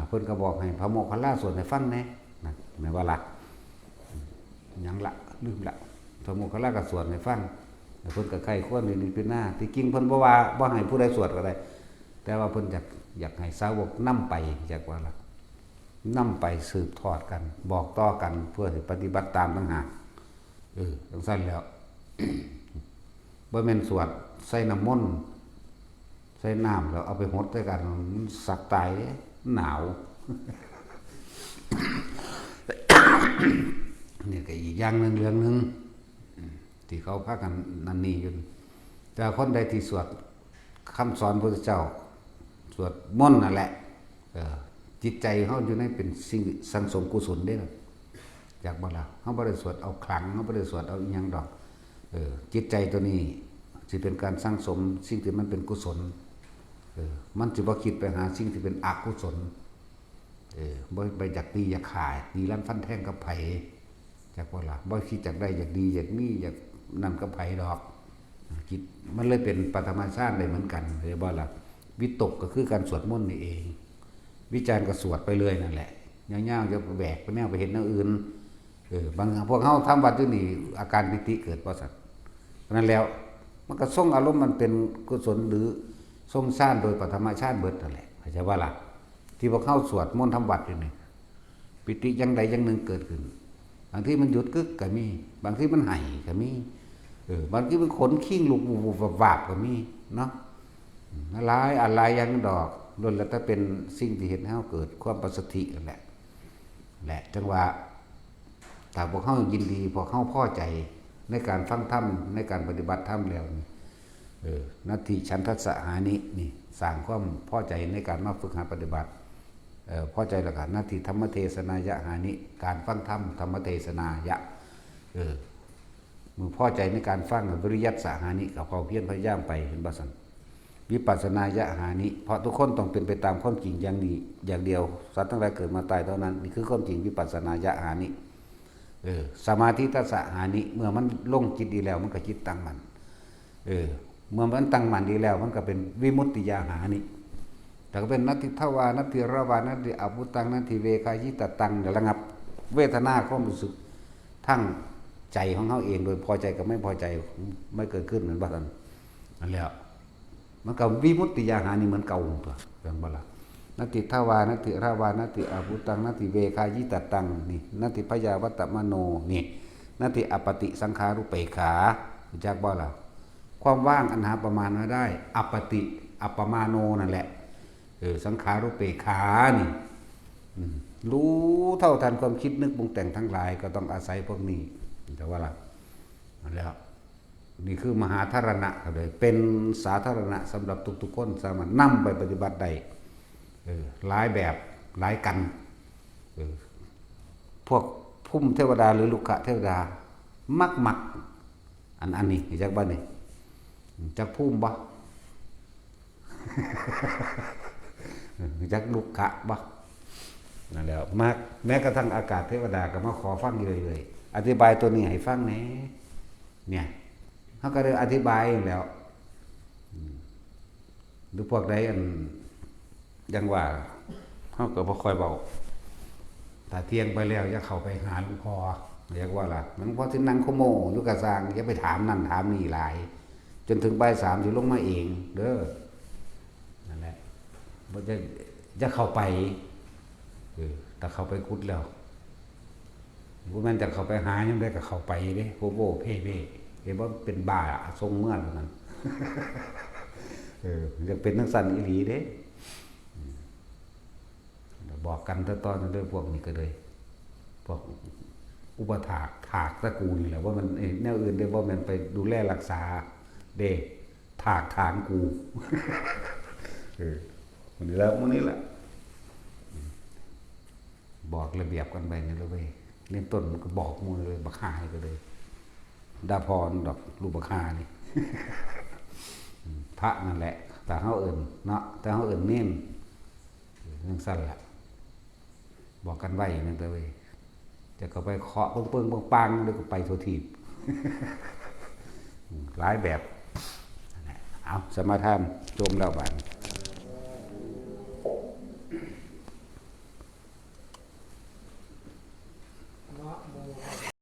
เพิ่นก็บอกให้พระโมคคัลลาสวดให้ฟังแน่นะแม่นว่าล่ะหยังละลืมละพระโมคคัลลาก็สวดให้ฟังเพิ่นก็ไข้ควรนี่เป็นหน้าที่จริงเพิ่นบ่ว่าบ่ให้ผู้ใดสวดก็ได้แต่ว่าเพิ่นอยากให้สาวกนำไปจักว่าล่ะนำไปสืบทอดกันบอกต่อกันเพื่อให้ปฏิบัติตามต่างหากจังซั่นแล้ว บ่แม่นสวดใส่น้ำมนต์ใส่น้ำแล้วเอาไปหดใส่กันมันสักตายหนาว นี่ก็อีกอย่างนึงเรื่องนึงที่เขาพากันนันนี่อยู่แต่คนใดที่สวดคำสอนพระพุทธเจ้าสวดมนต์นั่นแหละ จิตใจเฮาอยู่ในเป็นสิ่งสังสมกุศลเด้ล่ะจากบ่ล่ะเฮาบ่ได้สวดเอาขลังเฮาบ่ได้สวดเอาอิหยังดอกจิตใจตัวนี้สิเป็นการสังสมสิ่งที่มันเป็นกุศลมันสิบ่คิดไปหาสิ่งที่เป็นอกุศลบ่ไปอยากดีอยากขายดีลั่นฟันแทงกับไผจากบ่ล่ะบ่คิดอยากได้อยากดีอยากมีอยากนั่นกับไผดอกจิตมันเลยเป็นปฐมฌานได้เหมือนกันเห็นบ่ล่ะวิตกก็คือการสวดมนต์นี่เองวิจารณ์ก็สวดไปเลยนั่นแหละยาวๆจะแบกไปแนวไปเห็นแนวอื่นบางพวกเฮาทำวัดอยู่นี่อาการปิติเกิดบ่ซั่นเพราะนั้นแล้วมันก็ส่งอารมณ์มันเป็นกุศลหรือส่งฌานโดยปฐมฌานเบิดนั่นแหละเข้าใจว่าล่ะที่พวกเฮาสวดมนต์ทำวัดอยู่นี่ปิติอย่างใดอย่างหนึ่งเกิดขึ้นบางทีมันหยุดกึกก็มีบางทีมันไหก็มีบางทีมันขนขิ้งลุกวูบๆวาบๆก็มีเนาะอะไรอย่างดอกล้วนแล้วแต่เป็นสิ่งที่เฮ็ดให้เฮาเกิดความปัสสตินั่นแหละจังว่าถ้าพวกเฮายินดีพวกเฮาพอใจในการฟังธรรมในการปฏิบัติธรรมแล้วนัตถิฉันทสหานินี่สร้างความพอใจในการมาฝึกหัดปฏิบัติพอใจแล้วก็นัตถิธรรมเทศนายะหานิการฟังธรรมธรรมเทศนายะมือพอใจในการฟังวิริยัตสหานิกับความเพียรพยายามไปเห็นบ่ซั่นวิปัสสนายะหานิเพราะทุกคนต้องเป็นไปตามความจริงอย่างนี้อย่างเดียวสัตว์ทั้งหลายเกิดมาตายเท่านั้นนี่คือความจริงวิปัสสนายะหานิสมาธิทัสสะหานิเมื่อมันลงจิตดีแล้วมันก็จิตตั้งมั่นเมื่อมันตั้งมั่นดีแล้วมันก็เป็นวิมุตติญาหานิแต่ก็เป็นนัตถิทวานัตถิระวานัตถิอภุตังนัตถิเวคายิตตังเดี๋ยวระงับเวทนาความรู้สึกทั้งใจของเขาเองโดยพอใจกับไม่พอใจไม่เกิดขึ้นเหมือนบ้านนั่นแหละมันก็วิมุตติญาหานิเหมือนเก่าตัวเป็นบ่ล่ะนัตถิทวานัตถิระวานัตถิอภุตังนัตถิเวคายิตตังนี่นัตถิพยาวัตตมโนนี่นัตถิอปฏิสังขารุเปขาจากบ่ล่ะความว่างอันหาประมาณไม่ได้อปฏิอัปปมาโนนั่นแหละสังขารุเปขานี่รู้เท่าทันความคิดนึกปรุงแต่งทั้งหลายก็ต้องอาศัยพวกนี้แต่ว่าล่ะนั่นแหละนี่คือมหาธารณะเลยเป็นสาธารณะสำหรับทุกๆคนสามารถนำไปปฏิบัติได้หลายแบบหลายกันพวกพุ่มเทวดาหรือลูกขะเทวดามักอันนี้จากบ้านนี่จากพุ่มบ่จากลูกขะบ่นั่นแหละมากแม้กระทั่งอากาศเทวดาก็มาขอฟังเลยอธิบายตัวนี้ให้ฟังแหน่เนี่ยเขาก็เลยอธิบายแล้วหรือพวกใดอันยังว่าเขาก็บ่ค่อยเบาถ้าเที่ยงไปแล้วจะเข้าไปหาหลวงพ่อเรียกว่าล่ะหลวงพ่อที่นั่งโคโมอยู่กะสร้างอย่าไปถามนั่นถามนี่หลายจนถึงบ่าย 3สิลงมาเองเด้อนั่นแหละบ่จะเข้าไปแต่เข้าไปคุดแล้วบ่แม่นจะเข้าไปหายังได้ก็เข้าไปเด้โคโบเพ่เห็นว่าเป็นบ้าทรงเมื่อนั้นจะเป็นนักสั่นอีหลีเด้บอกกันตอนนั้นด้วยพวกนี้ก็เลยพวกอุปถากถากตระกูลนี่แหละว่ามันแนวอื่นได้ว่ามันไปดูแลรักษาเด้ถากทางกูวันนี้แล้ววันนี้แหละบอกระเบียบกันไปนี่เลยเว้ยเริ่มต้นมันก็บอกมือเลยบักหายก็เลยดาพรดอกลูกบักหานี่พระนั่นแหละแต่เขาเอิ่นเนาะแต่เขาเอิ่นเน้นนั่งสั้นแหละบอกกันไว้นั่นเลยจะก็ไปเคาะเปิ้งปังแล้วก็ไปโททีบหลายแบบเอาสมาทานโจมแล้วบ้าน